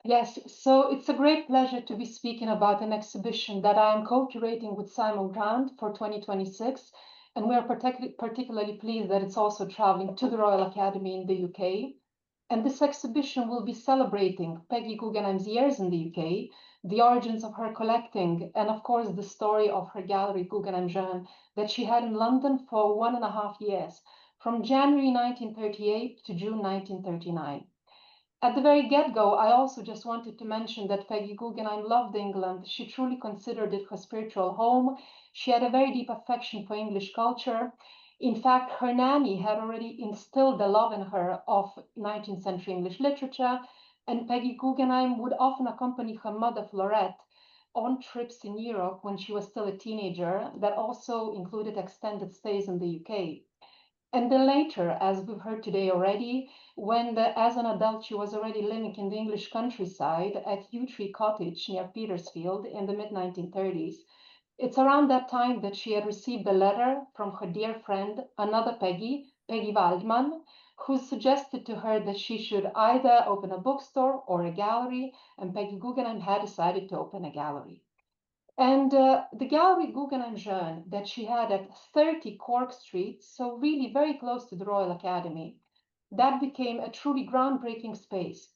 Yes, so it's a great pleasure to be speaking about an exhibition that I am co-curating with Simon Grant for 2026. And we are particularly pleased that it's also traveling to the Royal Academy in the UK. And this exhibition will be celebrating Peggy Guggenheim's years in the UK, the origins of her collecting, and of course, the story of her gallery, Guggenheim Jeune, that she had in London for 1.5 years, from January 1938 to June 1939. At the very get-go, I also just wanted to mention that Peggy Guggenheim loved England. She truly considered it her spiritual home. She had a very deep affection for English culture. In fact, her nanny had already instilled the love in her of 19th century English literature, and Peggy Guggenheim would often accompany her mother, Florette, on trips in Europe when she was still a teenager that also included extended stays in the UK. And then later, as we've heard today already, as an adult, she was already living in the English countryside at Yew Tree Cottage near Petersfield in the mid-1930s. It's around that time that she had received a letter from her dear friend, another Peggy, Peggy Waldman, who suggested to her that she should either open a bookstore or a gallery, and Peggy Guggenheim had decided to open a gallery. And the gallery Guggenheim Jeune that she had at 30 Cork Street, so really very close to the Royal Academy, that became a truly groundbreaking space.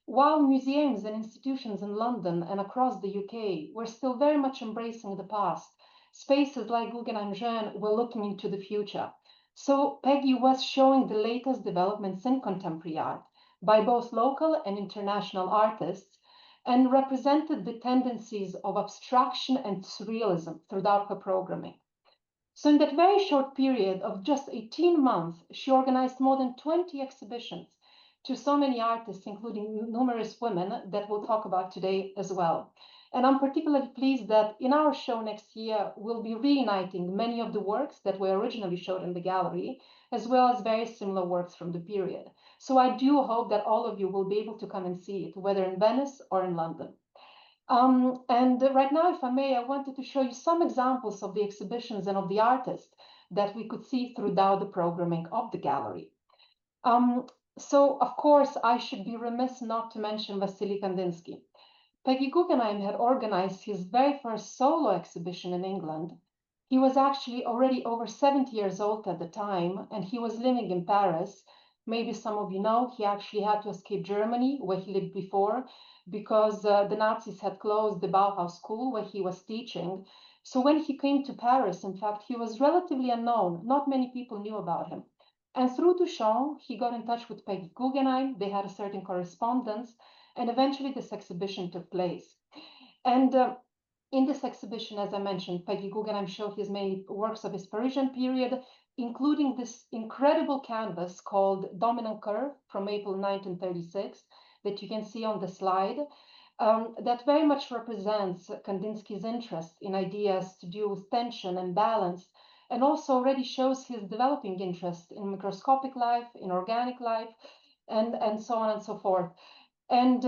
While museums and institutions in London and across the UK were still very much embracing the past, spaces like Guggenheim Jeune were looking into the future. So Peggy was showing the latest developments in contemporary art by both local and international artists, and represented the tendencies of abstraction and surrealism throughout her programming. So in that very short period of just 18 months, she organized more than 20 exhibitions to so many artists, including numerous women that we'll talk about today as well. And I'm particularly pleased that in our show next year, we'll be reuniting many of the works that were originally showed in the gallery, as well as very similar works from the period. So I do hope that all of you will be able to come and see it, whether in Venice or in London. And right now, if I may, I wanted to show you some examples of the exhibitions and of the artists that we could see throughout the programming of the gallery. So, of course, I should be remiss not to mention Wassily Kandinsky. Peggy Guggenheim had organized his very first solo exhibition in England. He was actually already over 70 years old at the time, and he was living in Paris. Maybe some of you know, he actually had to escape Germany, where he lived before, because the Nazis had closed the Bauhaus school where he was teaching. So when he came to Paris, in fact, he was relatively unknown. Not many people knew about him. And through Duchamp, he got in touch with Peggy Guggenheim. They had a certain correspondence, and eventually this exhibition took place. And in this exhibition, as I mentioned, Peggy Guggenheim showed his many works of his Parisian period, including this incredible canvas called Dominant Curve from April 1936 that you can see on the slide, that very much represents Kandinsky's interest in ideas to do with tension and balance, and also already shows his developing interest in microscopic life, in organic life, and so on and so forth. And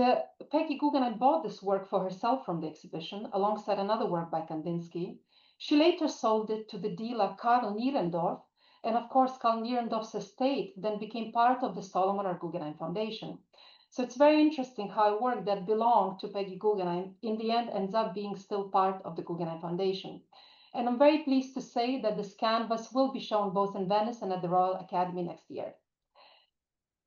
Peggy Guggenheim bought this work for herself from the exhibition, alongside another work by Kandinsky. She later sold it to the dealer Karl Nierendorf, and of course, Karl Nierendorf's estate then became part of the Solomon R. Guggenheim Foundation. So it's very interesting how a work that belonged to Peggy Guggenheim in the end ends up being still part of the Guggenheim Foundation. And I'm very pleased to say that this canvas will be shown both in Venice and at the Royal Academy next year.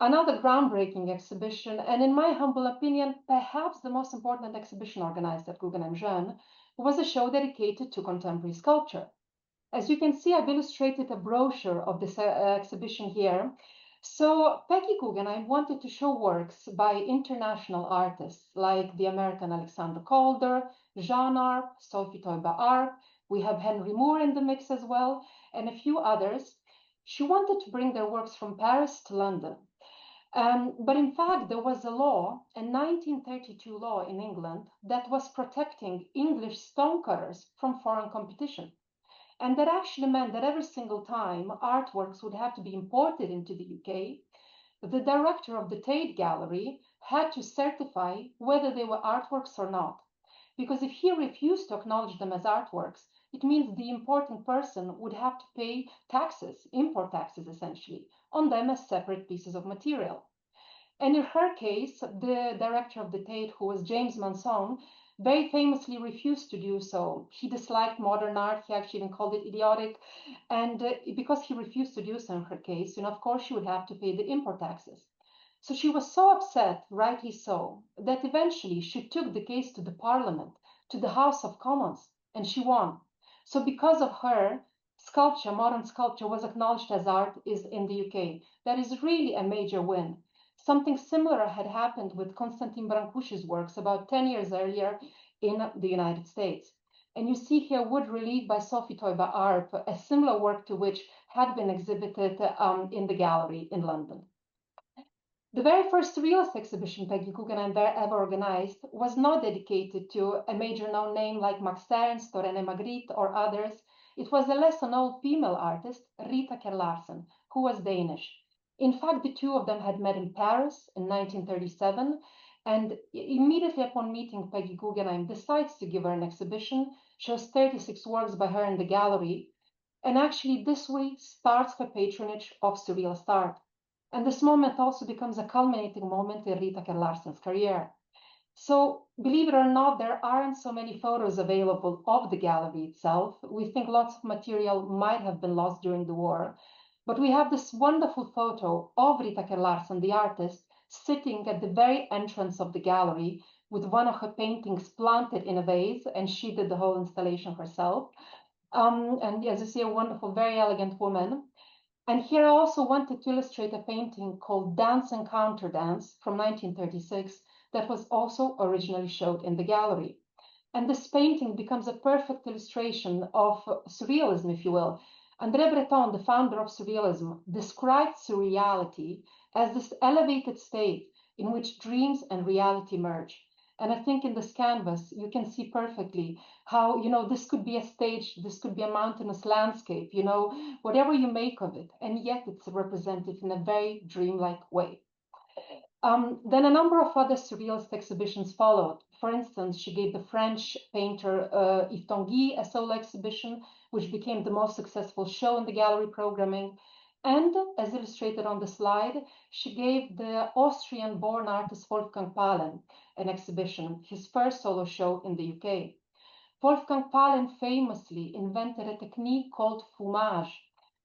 Another groundbreaking exhibition, and in my humble opinion, perhaps the most important exhibition organized at Guggenheim Jeune, was a show dedicated to contemporary sculpture. As you can see, I've illustrated a brochure of this exhibition here. So Peggy Guggenheim wanted to show works by international artists like the American Alexander Calder, Jean Arp, Sophie Teuber-Arp. We have Henry Moore in the mix as well, and a few others. She wanted to bring their works from Paris to London. But in fact, there was a law, a 1932 law in England, that was protecting English stonecutters from foreign competition. And that actually meant that every single time artworks would have to be imported into the UK, the director of the Tate Gallery had to certify whether they were artworks or not. Because if he refused to acknowledge them as artworks, it means the importing person would have to pay taxes, import taxes essentially, on them as separate pieces of material. And in her case, the director of the Tate, who was James Manson, very famously refused to do so. He disliked modern art. He actually even called it idiotic. And because he refused to do so in her case, of course, she would have to pay the import taxes. So she was so upset, rightly so, that eventually she took the case to the Parliament, to the House of Commons, and she won. So because of her, sculpture, modern sculpture, was acknowledged as art in the UK. That is really a major win. Something similar had happened with Constantin Brancusi's works about 10 years earlier in the United States. And you see here wood relief by Sophie Teuber-Arp, a similar work to which had been exhibited in the gallery in London. The very first surrealist exhibition Peggy Guggenheim ever organized was not dedicated to a major known name like Max Ernst or René Magritte or others. It was a lesser-known female artist, Rita Kjær Larsen, who was Danish. In fact, the two of them had met in Paris in 1937, and immediately upon meeting, Peggy Guggenheim decides to give her an exhibition, shows 36 works by her in the gallery, and actually this way starts her patronage of surrealist art. And this moment also becomes a culminating moment in Rita Kjær Larsen's career. So, believe it or not, there aren't so many photos available of the gallery itself. We think lots of material might have been lost during the war. But we have this wonderful photo of Rita Kjær Larsen, the artist, sitting at the very entrance of the gallery with one of her paintings planted in a vase, and she did the whole installation herself. And as you see, a wonderful, very elegant woman. And here I also wanted to illustrate a painting called Dance and Counter Dance from 1936 that was also originally showed in the gallery. And this painting becomes a perfect illustration of surrealism, if you will. André Breton, the founder of surrealism, described surreality as this elevated state in which dreams and reality merge. And I think in this canvas, you can see perfectly how, this could be a stage, this could be a mountainous landscape, whatever you make of it. And yet it's represented in a very dreamlike way. Then a number of other surrealist exhibitions followed. For instance, she gave the French painter Yves Tanguy a solo exhibition, which became the most successful show in the gallery programming. And as illustrated on the slide, she gave the Austrian-born artist Wolfgang Pahlen an exhibition, his first solo show in the UK. Wolfgang Pahlen famously invented a technique called fumage,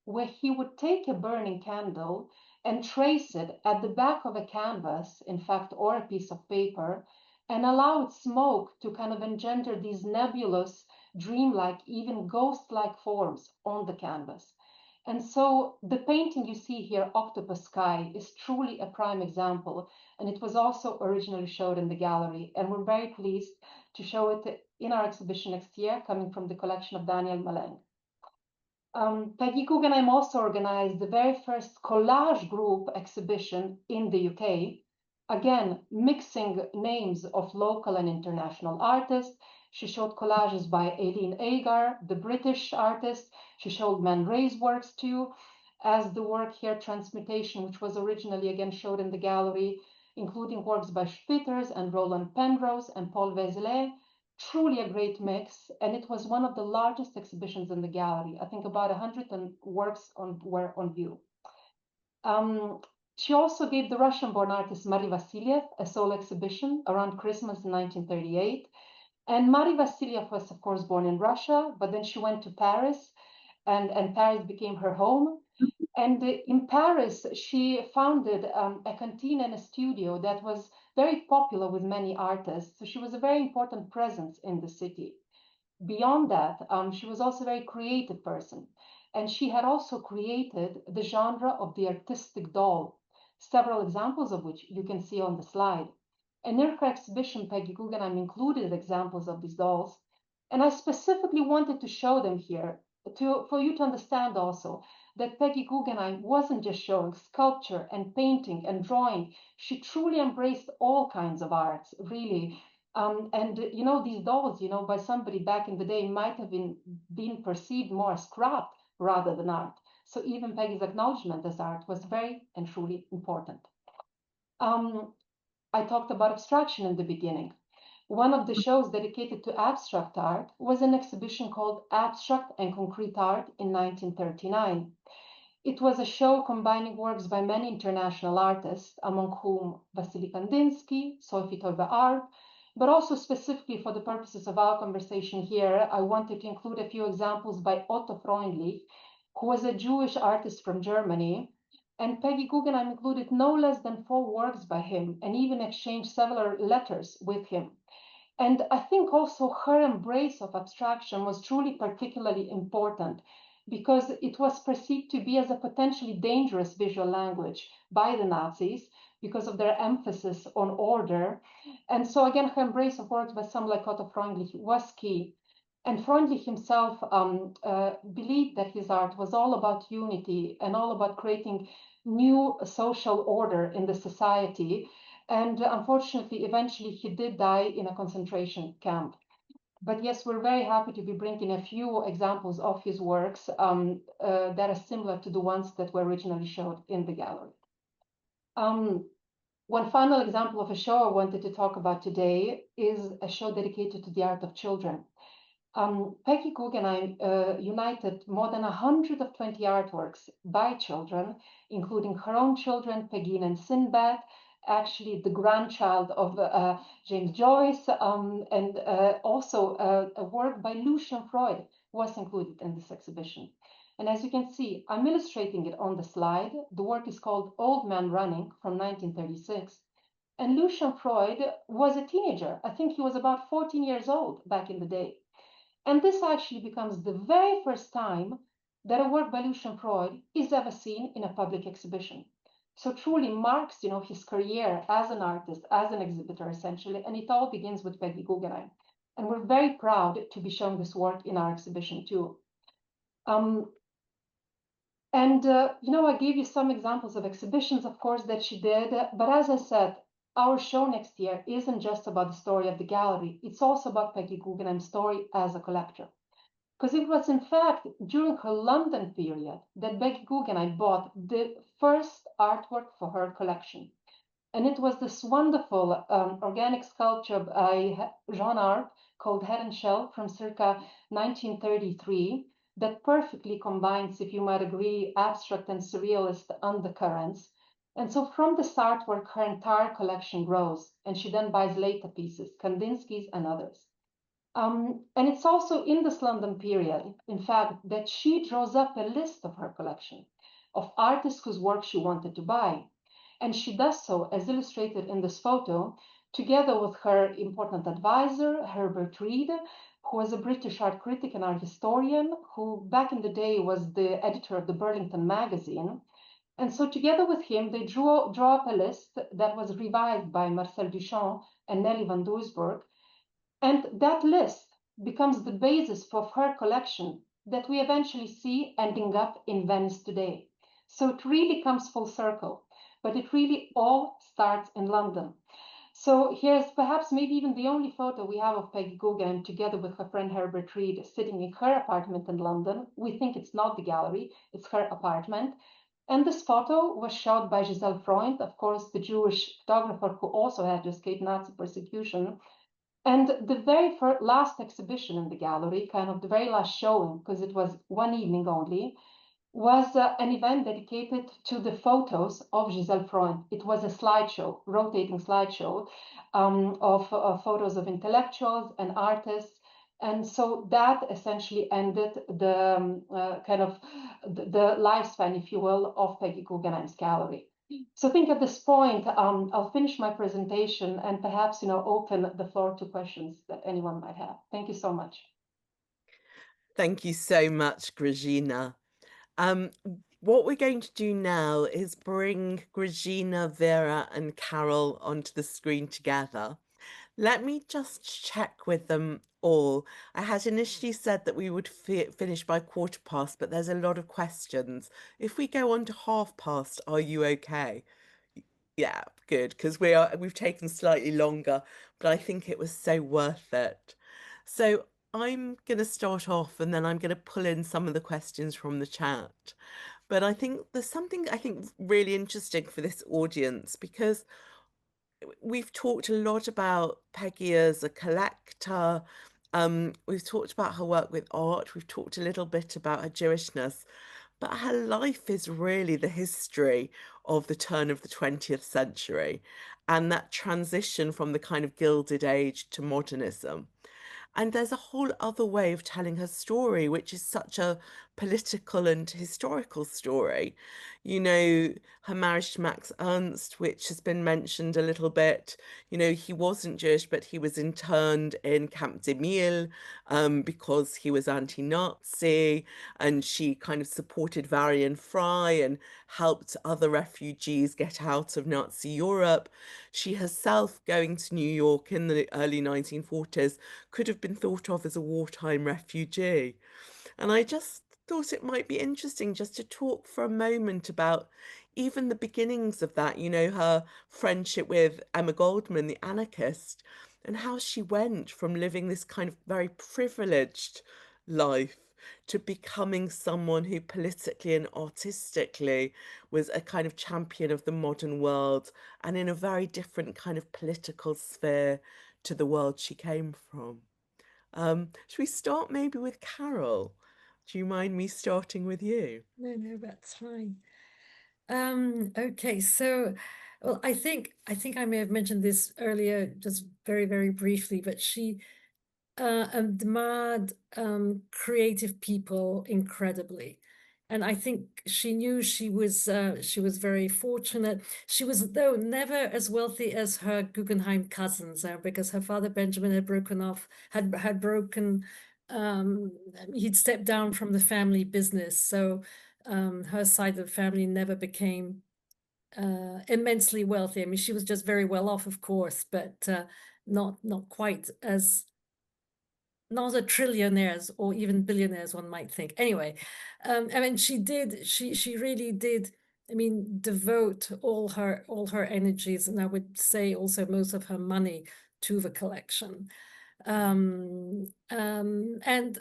where he would take a burning candle and trace it at the back of a canvas, in fact, or a piece of paper, and allow its smoke to kind of engender these nebulous, dreamlike, even ghost-like forms on the canvas. And so the painting you see here, Octopus Sky, is truly a prime example, and it was also originally showed in the gallery, and we're very pleased to show it in our exhibition next year, coming from the collection of Daniel Maleng. Peggy Guggenheim also organized the very first collage group exhibition in the UK, again, mixing names of local and international artists. She showed collages by Aileen Agar, the British artist. She showed Man Ray's works too, as the work here, Transmutation, which was originally again showed in the gallery, including works by Spitters and Roland Penrose and Paul Vézelay. Truly a great mix, and it was one of the largest exhibitions in the gallery. I think about 100 works were on view. She also gave the Russian-born artist Mary Vassiliev a solo exhibition around Christmas in 1938. And Mary Vassiliev was, of course, born in Russia, but then she went to Paris, and Paris became her home. And in Paris, she founded a canteen and a studio that was very popular with many artists. So she was a very important presence in the city. Beyond that, she was also a very creative person. And she had also created the genre of the artistic doll, several examples of which you can see on the slide. And in her exhibition, Peggy Guggenheim included examples of these dolls. And I specifically wanted to show them here for you to understand also that Peggy Guggenheim wasn't just showing sculpture and painting and drawing. She truly embraced all kinds of arts, really. And these dolls, by somebody back in the day might have been perceived more as craft rather than art. So even Peggy's acknowledgement as art was very and truly important. I talked about abstraction in the beginning. One of the shows dedicated to abstract art was an exhibition called Abstract and Concrete Art in 1939. It was a show combining works by many international artists, among whom Wassily Kandinsky, Sophie Teuber-Arp, but also specifically for the purposes of our conversation here, I wanted to include a few examples by Otto Freundlich, who was a Jewish artist from Germany. And Peggy Guggenheim included no less than 4 works by him and even exchanged several letters with him. And I think also her embrace of abstraction was truly particularly important because it was perceived to be as a potentially dangerous visual language by the Nazis because of their emphasis on order. And so again, her embrace of works by some like Otto Freundlich was key. And Freundlich himself believed that his art was all about unity and all about creating new social order in the society. And unfortunately, eventually he did die in a concentration camp. But yes, we're very happy to be bringing a few examples of his works that are similar to the ones that were originally showed in the gallery. One final example of a show I wanted to talk about today is a show dedicated to the art of children. Peggy Guggenheim united more than 120 artworks by children, including her own children, Peggy and Sinbad, actually the grandchild of James Joyce, and also a work by Lucian Freud was included in this exhibition. And as you can see, I'm illustrating it on the slide. The work is called Old Man Running from 1936. And Lucian Freud was a teenager. I think he was about 14 years old back in the day. And this actually becomes the very first time that a work by Lucian Freud is ever seen in a public exhibition. So truly marks, his career as an artist, as an exhibitor, essentially, and it all begins with Peggy Guggenheim. And we're very proud to be showing this work in our exhibition too. I gave you some examples of exhibitions, of course, that she did, but as I said, our show next year isn't just about the story of the gallery, it's also about Peggy Guggenheim's story as a collector. Because it was, in fact, during her London period that Peggy Guggenheim bought the first artwork for her collection. And it was this wonderful organic sculpture by Jean Arp called Head and Shell from circa 1933 that perfectly combines, if you might agree, abstract and surrealist undercurrents. And so from this artwork, her entire collection grows, and she then buys later pieces, Kandinsky's and others. And it's also in this London period, in fact, that she draws up a list of her collection of artists whose work she wanted to buy. And she does so, as illustrated in this photo, together with her important advisor, Herbert Reed, who was a British art critic and art historian, who back in the day was the editor of the Burlington magazine. And so together with him, they draw up a list that was revised by Marcel Duchamp and Nelly van Doesburg. And that list becomes the basis for her collection that we eventually see ending up in Venice today. So it really comes full circle, but it really all starts in London. So here's perhaps maybe even the only photo we have of Peggy Guggenheim together with her friend Herbert Reed sitting in her apartment in London. We think it's not the gallery, it's her apartment. And this photo was shot by Giselle Freund, of course, the Jewish photographer who also had to escape Nazi persecution. And the very last exhibition in the gallery, kind of the very last showing, because it was one evening only, was an event dedicated to the photos of Giselle Freund. It was a slideshow, rotating slideshow of photos of intellectuals and artists. And so that essentially ended the the lifespan, if you will, of Peggy Guggenheim's gallery. So I think at this point, I'll finish my presentation and perhaps, open the floor to questions that anyone might have. Thank you so much. Thank you so much, Grazina. What we're going to do now is bring Grazina, Vera, and Karole onto the screen together. Let me just check with them all. I had initially said that we would finish by 1:15, but there's a lot of questions. If we go on to 1:30, are you okay? Yeah, good, because we've taken slightly longer, but I think it was so worth it. So I'm going to start off and then I'm going to pull in some of the questions from the chat. But I think there's something I think really interesting for this audience because we've talked a lot about Peggy as a collector. We've talked about her work with art. We've talked a little bit about her Jewishness, but her life is really the history of the turn of the 20th century and that transition from the kind of Gilded Age to modernism. And there's a whole other way of telling her story, which is such a political and historical story. Her marriage to Max Ernst, which has been mentioned a little bit. He wasn't Jewish, but he was interned in Camp de Mille because he was anti-Nazi, and she kind of supported Varian Fry and helped other refugees get out of Nazi Europe. She herself, going to New York in the early 1940s, could have been thought of as a wartime refugee. And I just thought it might be interesting just to talk for a moment about even the beginnings of that, her friendship with Emma Goldman, the anarchist, and how she went from living this kind of very privileged life to becoming someone who politically and artistically was a kind of champion of the modern world and in a very different kind of political sphere to the world she came from. Should we start maybe with Karole? Do you mind me starting with you? No, that's fine. Okay, so well, I think I may have mentioned this earlier, just very, very briefly, but she admired creative people incredibly. And I think she knew she was very fortunate. She was, though, never as wealthy as her Guggenheim cousins, because her father Benjamin had he'd stepped down from the family business. So her side of the family never became immensely wealthy. I mean, she was just very well off, of course, but not quite as, not a trillionaires or even billionaires, one might think. Anyway, I mean, she really did, I mean, devote all her energies, and I would say also most of her money, to the collection. And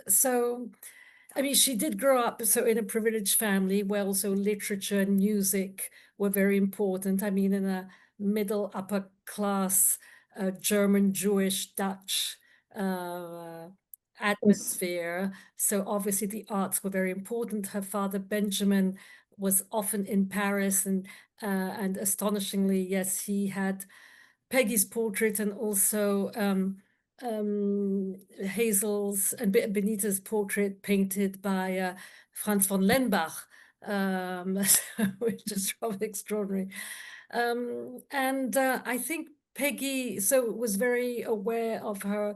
so, I mean, she did grow up in a privileged family where also literature and music were very important. I mean, in a middle upper class German, Jewish, Dutch atmosphere. So obviously the arts were very important. Her father Benjamin was often in Paris, and astonishingly, yes, he had Peggy's portrait and also Hazel's and Benita's portrait painted by Franz von Lenbach, which is rather extraordinary. And I think Peggy was very aware of her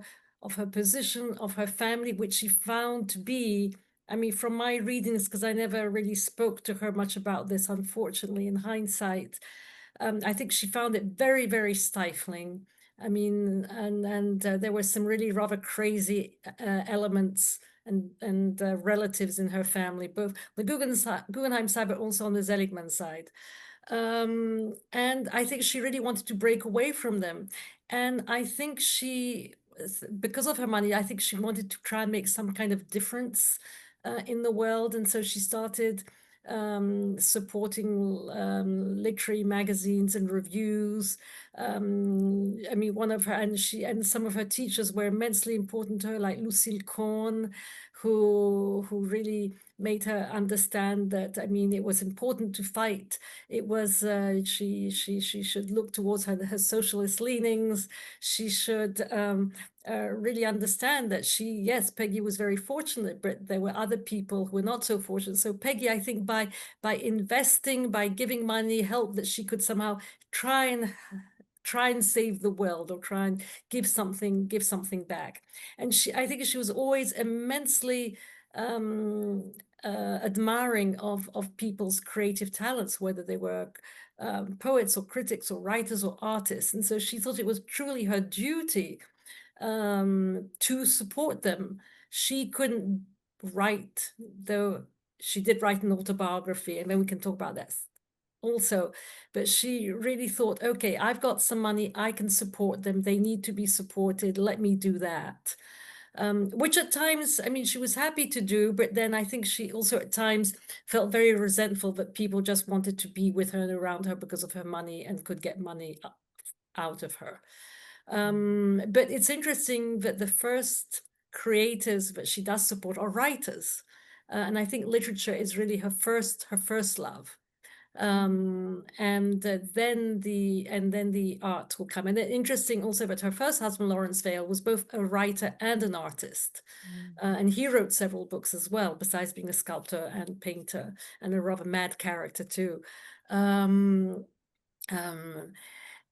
position, of her family, which she found to be, I mean, from my readings, because I never really spoke to her much about this, unfortunately, in hindsight, I think she found it very, very stifling. I mean, and there were some really rather crazy elements and relatives in her family, both the Guggenheim side, but also on the Seligman side. And I think she really wanted to break away from them. And I think because of her money, I think she wanted to try and make some kind of difference in the world. And so she started supporting literary magazines and reviews. I mean, one of her, and some of her teachers were immensely important to her, like Lucille Korn, who really made her understand that, I mean, it was important to fight. It was, she should look towards her socialist leanings. She should really understand that yes, Peggy was very fortunate, but there were other people who were not so fortunate. So Peggy, I think by investing, by giving money, helped that she could somehow try and save the world, or try and give something back. And I think she was always immensely admiring of people's creative talents, whether they were poets or critics or writers or artists. And so she thought it was truly her duty to support them. She couldn't write, though she did write an autobiography, and then we can talk about that also, but she really thought, okay, I've got some money, I can support them, they need to be supported, let me do that. Which at times, I mean, she was happy to do, but then I think she also at times felt very resentful that people just wanted to be with her and around her because of her money and could get money out of her. But it's interesting that the first creators that she does support are writers. And I think literature is really her first love. And then the art will come. And interesting also that her first husband, Lawrence Vail, was both a writer and an artist. And he wrote several books as well, besides being a sculptor and painter, and a rather mad character too.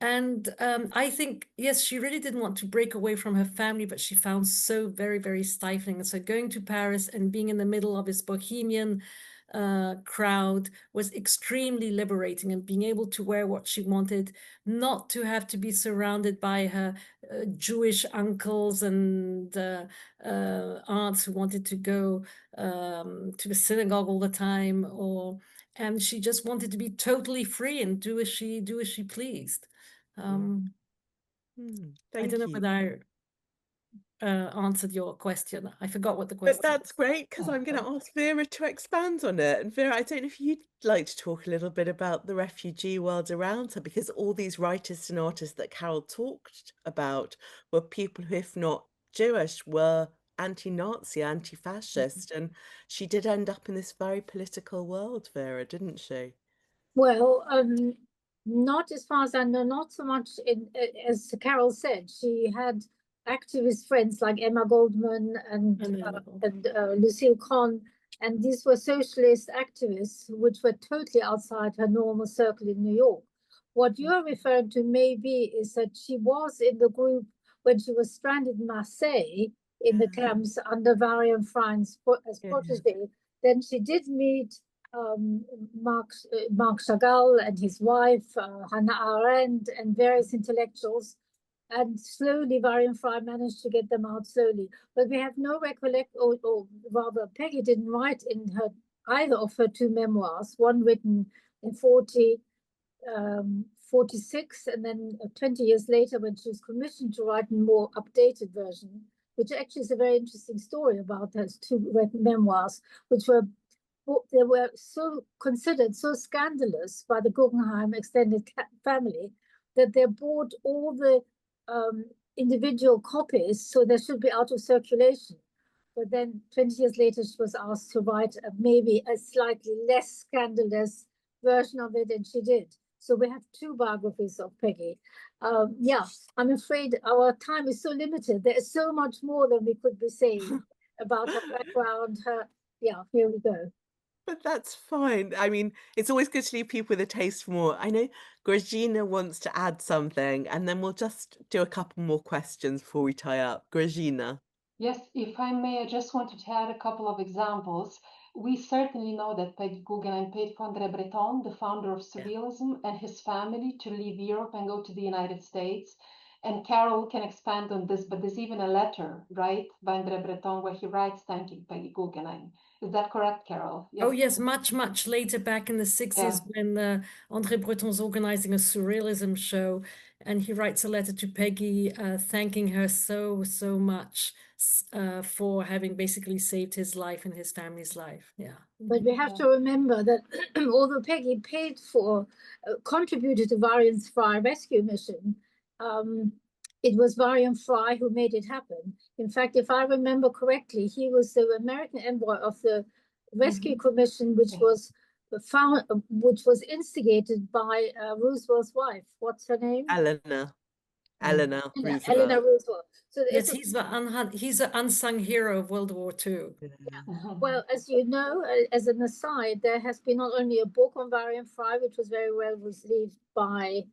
I think, yes, she really didn't want to break away from her family, but she found so very, very stifling. And so going to Paris and being in the middle of this bohemian crowd was extremely liberating, and being able to wear what she wanted, not to have to be surrounded by her Jewish uncles and aunts who wanted to go to the synagogue all the time, and she just wanted to be totally free and do as she pleased. I don't know Thank you. whether I answered your question. I forgot what the But question that's great, because I'm going to ask Vera to expand on it. And Vera, I don't know if you'd like to talk a little bit about the refugee world around her, because all these writers and artists that Carole talked about were people who, if not Jewish, were anti-Nazi, anti-fascist. And she did end up in this very political world, Vera, didn't she? Well, not as far as I know, not so much as Carole said. She had activist friends like Emma Goldman and Lucille Conn, and these were socialist activists which were totally outside her normal circle in New York. What you're referring to maybe is that she was in the group when she was stranded in Marseille in the camps under Vera Fine-Grodzinski as protege. Then she did meet Mark Chagall and his wife, Hannah Arendt, and various intellectuals. And slowly, Vera Fine managed to get them out slowly. But we have no recollection, or rather, Peggy didn't write in her either of her two memoirs, one written in 46, and then 20 years later when she was commissioned to write a more updated version, which actually is a very interesting story about those two memoirs, which were they were so considered so scandalous by the Guggenheim extended family that they bought all the individual copies, so they should be out of circulation. But then 20 years later, she was asked to write maybe a slightly less scandalous version of it, and she did. So we have two biographies of Peggy. Yeah, I'm afraid our time is so limited. There is so much more than we could be saying about her background. Yeah, here we go. But that's fine. I mean, it's always good to leave people with a taste for more. I know Grazina wants to add something, and then we'll just do a couple more questions before we tie up. Grazina. Yes, if I may, I just wanted to add a couple of examples. We certainly know that Peggy Guggenheim paid for André Breton, the founder of Surrealism, and his family to leave Europe and go to the United States. And Carol can expand on this, but there's even a letter, right, by André Breton where he writes thanking Peggy Guggenheim. Is that correct, Carol? Oh, yes, much later, back in the 60s, when André Breton's organizing a surrealism show, and he writes a letter to Peggy thanking her so much for having basically saved his life and his family's life. Yeah. But we have to remember that although Peggy paid for, contributed to Varian Fry rescue mission, it was Varian Fry who made it happen. In fact, if I remember correctly, he was the American envoy of the rescue commission, which was instigated by Roosevelt's wife. What's her name? Eleanor Roosevelt. Eleanor Roosevelt. So yes, he's an unsung hero of World War II. Yeah. Well, as you know, as an aside, there has been not only a book on Varian Fry, which was very well received by,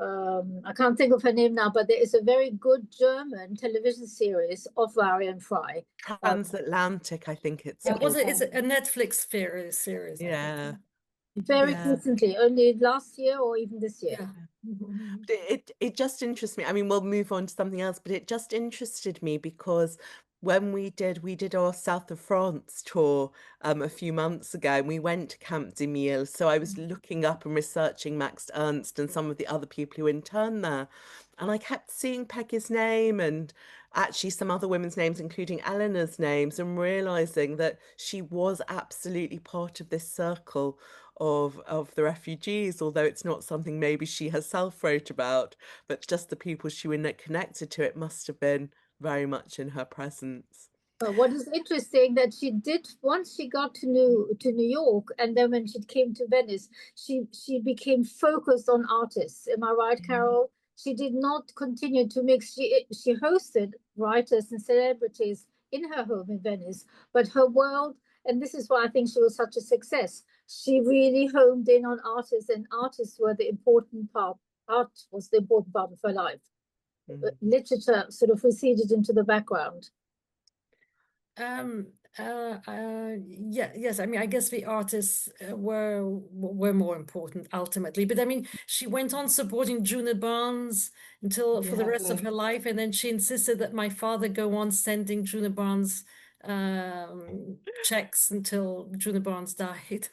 I can't think of her name now, but there is a very good German television series of Varian Fry. Transatlantic, I think it's. It's a Netflix series. Yeah. Very recently, only last year or even this year. Yeah. It just interests me. I mean, we'll move on to something else, but it just interested me because when we did our South of France tour a few months ago, and we went to Camp de Miel. So I was looking up and researching Max Ernst and some of the other people who interned there, and I kept seeing Peggy's name and actually some other women's names, including Eleanor's names, and realizing that she was absolutely part of this circle of the refugees, although it's not something maybe she herself wrote about, but just the people she was connected to, it must have been very much in her presence. What is interesting that she did, once she got to New York, and then when she came to Venice, she became focused on artists. Am I right, Carol? She did not continue to mix. She hosted writers and celebrities in her home in Venice, but her world, and this is why I think she was such a success, she really homed in on artists, and artists were the important part. Art was the important part of her life. Literature sort of receded into the background. Yes, I mean, I guess the artists were more important ultimately, but I mean, she went on supporting Juna Barnes for the rest of her life, and then she insisted that my father go on sending Juna Barnes checks until Juna Barnes died.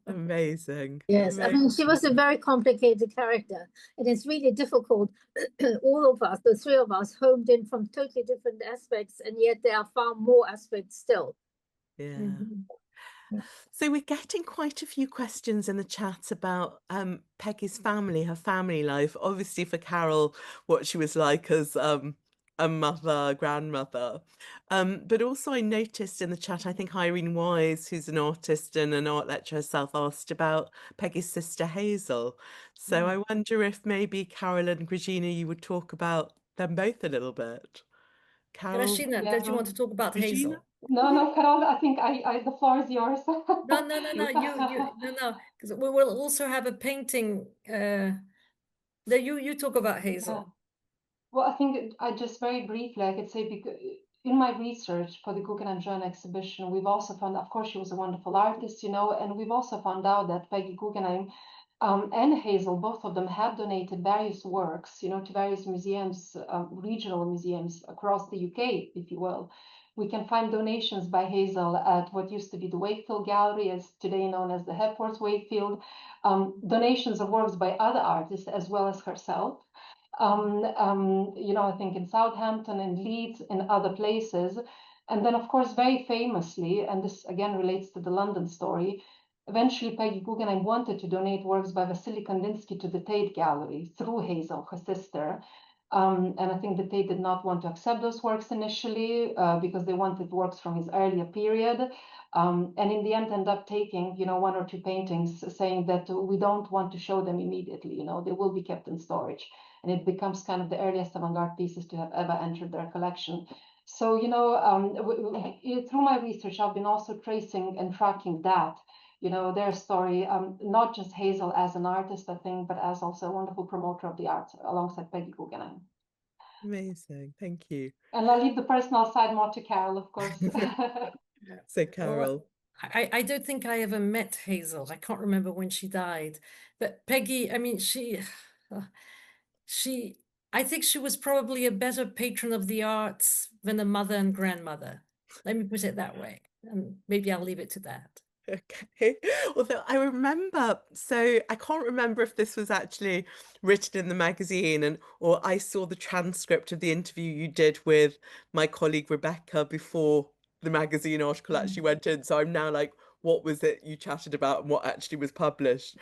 Amazing. Yes, amazing. I mean, she was a very complicated character, and it's really difficult. All of us, the three of us, homed in from totally different aspects, and yet there are far more aspects still. Yeah. So we're getting quite a few questions in the chat about Peggy's family, her family life. Obviously for Carol, what she was like as a mother, grandmother. But also I noticed in the chat, I think Irene Wise, who's an artist and an art lecturer herself, asked about Peggy's sister Hazel. So I wonder if maybe Carol and Grazina, you would talk about them both a little bit. Carol, Grazina, don't you want to talk about Hazel? No, Karole, I think the floor is yours. No, because we will also have a painting. You talk about Hazel. Well, I think I just very briefly, I could say, because in my research for the Guggenheim Joint exhibition, we've also found, of course, she was a wonderful artist, and we've also found out that Peggy Guggenheim and Hazel, both of them, have donated various works, to various museums, regional museums across the UK, if you will. We can find donations by Hazel at what used to be the Wakefield Gallery, as today known as the Hepworth Wakefield, donations of works by other artists as well as herself. I think in Southampton and Leeds and other places. And then, of course, very famously, and this again relates to the London story, Eventually, Peggy Guggenheim wanted to donate works by Vasily Kandinsky to the Tate Gallery through Hazel, her sister. And I think the Tate did not want to accept those works initially because they wanted works from his earlier period. And in the end, ended up taking, one or two paintings, saying that we don't want to show them immediately. They will be kept in storage. And it becomes kind of the earliest avant-garde pieces to have ever entered their collection. So, through my research, I've been also tracing and tracking that, their story, not just Hazel as an artist, I think, but as also a wonderful promoter of the arts alongside Peggy Guggenheim. Amazing, thank you. And I'll leave the personal side more to Karole, of course. So Karole. I don't think I ever met Hazel. I can't remember when she died. But Peggy, I mean, I think she was probably a better patron of the arts than a mother and grandmother. Let me put it that way. And maybe I'll leave it to that. Okay. Although I remember, so I can't remember if this was actually written in the magazine or I saw the transcript of the interview you did with my colleague Rebecca before the magazine article actually went in. So I'm now like, what was it you chatted about and what actually was published?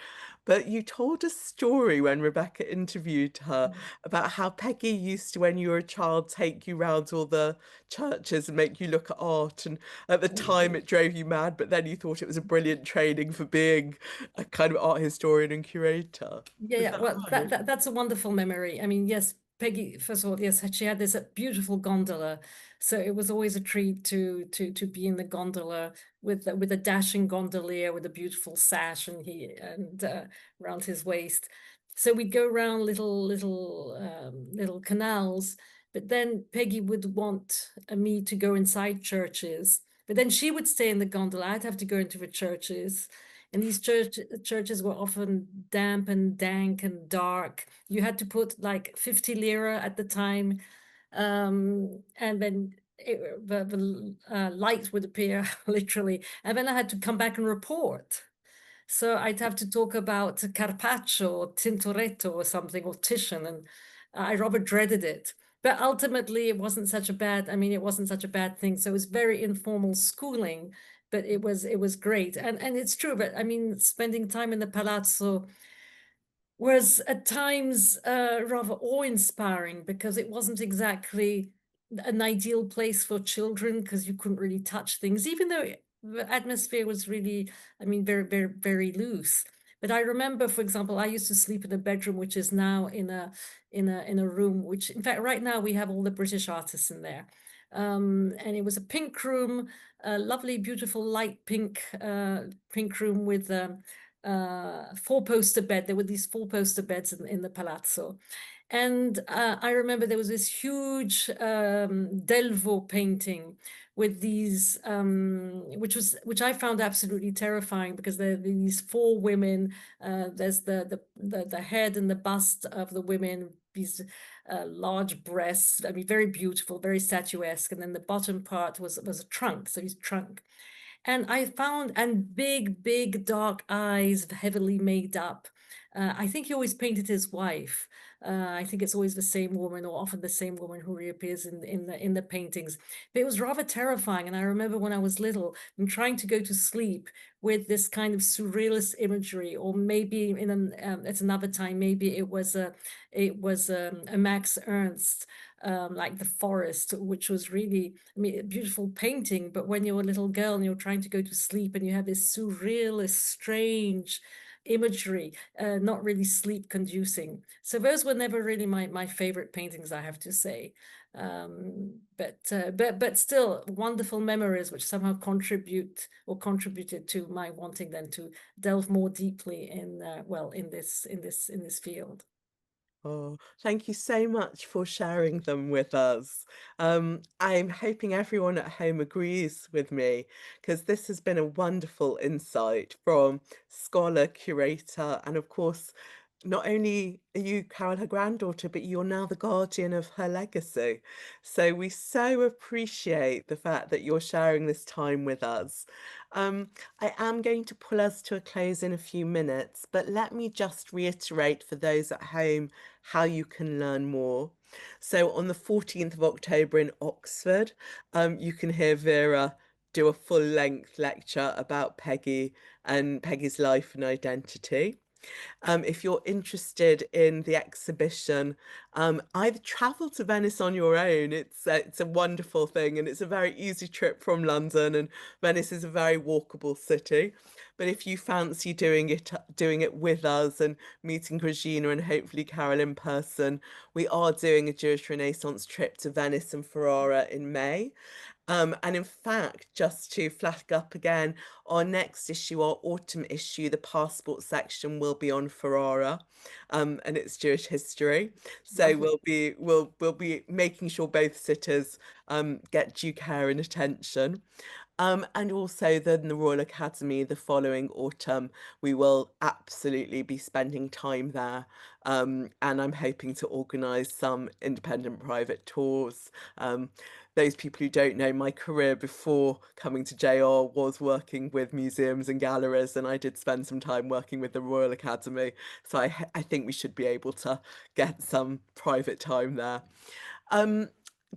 But you told a story when Rebecca interviewed her about how Peggy used to, when you were a child, take you round all the churches and make you look at art. And at the time it drove you mad, but then you thought it was a brilliant training for being a kind of art historian and curator. Yeah, well, that's a wonderful memory. I mean, yes, Peggy, first of all, yes, she had this beautiful gondola. So it was always a treat to be in the gondola with a dashing gondolier with a beautiful sash and around his waist. So we'd go around little canals, but then Peggy would want me to go inside churches. But then she would stay in the gondola. I'd have to go into the churches. And these churches were often damp and dank and dark. You had to put like 50 lira at the time. And then the light would appear literally. And then I had to come back and report. So I'd have to talk about Carpaccio or Tintoretto or something, or Titian. And I rather dreaded it. But ultimately, it wasn't such a bad thing. So it was very informal schooling, but it was great. And it's true, but I mean, spending time in the palazzo was at times rather awe-inspiring because it wasn't exactly an ideal place for children because you couldn't really touch things, even though the atmosphere was really, I mean, very, very, very loose. But I remember, for example, I used to sleep in a bedroom, which is now in a room, which in fact, right now we have all the British artists in there. And it was a pink room, a lovely, beautiful light pink room with 4-poster bed. There were these 4-poster beds in the palazzo. And I remember there was this huge Delvaux painting with these, which I found absolutely terrifying because there are these 4 women. There's the head and the bust of the women, these large breasts. I mean, very beautiful, very statuesque. And then the bottom part was a trunk, so his trunk. And I found, and big, big dark eyes, heavily made up. I think he always painted his wife. I think it's always the same woman, or often the same woman who reappears in the paintings. But it was rather terrifying. And I remember when I was little, and trying to go to sleep with this kind of surrealist imagery, or maybe at another time, maybe it was a Max Ernst. Like The Forest, which was really, I mean, a beautiful painting. But when you're a little girl and you're trying to go to sleep and you have this surrealist, strange imagery, not really sleep conducing. So those were never really my favorite paintings, I have to say. But still wonderful memories, which somehow contributed to my wanting then to delve more deeply in this field. Oh, thank you so much for sharing them with us. I'm hoping everyone at home agrees with me because this has been a wonderful insight from scholar, curator, and of course, not only are you, Karole, her granddaughter, but you're now the guardian of her legacy. So we so appreciate the fact that you're sharing this time with us. I am going to pull us to a close in a few minutes, but let me just reiterate for those at home how you can learn more. So on the 14th of October in Oxford, you can hear Vera do a full-length lecture about Peggy and Peggy's life and identity. If you're interested in the exhibition, either travel to Venice on your own. It's a wonderful thing, and it's a very easy trip from London, and Venice is a very walkable city. But if you fancy doing it with us and meeting Grazina and hopefully Karole in person, we are doing a Jewish Renaissance trip to Venice and Ferrara in May. And in fact, just to flag up again, our next issue, our autumn issue, the passport section will be on Ferrara, and it's Jewish history. So we'll be making sure both sitters get due care and attention. And also then the Royal Academy the following autumn, we will absolutely be spending time there. And I'm hoping to organise some independent private tours. Those people who don't know, my career before coming to JR was working with museums and galleries, and I did spend some time working with the Royal Academy. So I think we should be able to get some private time there.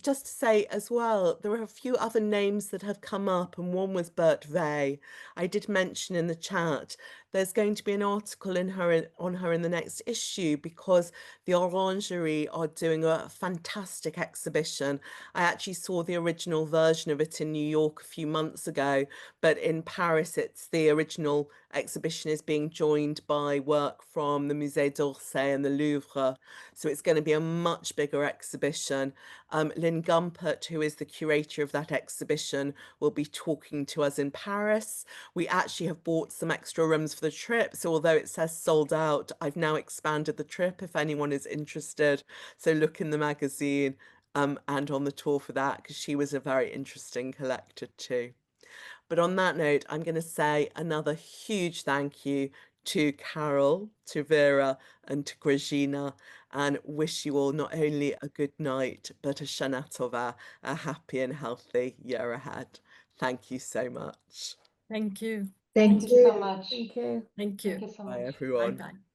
Just to say as well, there are a few other names that have come up, and one was Bert Vey. I did mention in the chat there's going to be an article on her in the next issue because the Orangerie are doing a fantastic exhibition. I actually saw the original version of it in New York a few months ago, but in Paris, it's the original exhibition is being joined by work from the Musée d'Orsay and the Louvre. So it's going to be a much bigger exhibition. Lynn Gumpert, who is the curator of that exhibition, will be talking to us in Paris. We actually have bought some extra rooms for the trip, so although it says sold out, I've now expanded the trip if anyone is interested. So look in the magazine and on the tour for that, because she was a very interesting collector too. But on that note, I'm going to say another huge thank you to Karole, to Vera, and to Grazina, and wish you all not only a good night, but a Shana Tova, a happy and healthy year ahead. Thank you so much. Thank you. Thank Thank you so much. Thank you. Thank Thank you. you so Bye, much. everyone. Bye-bye.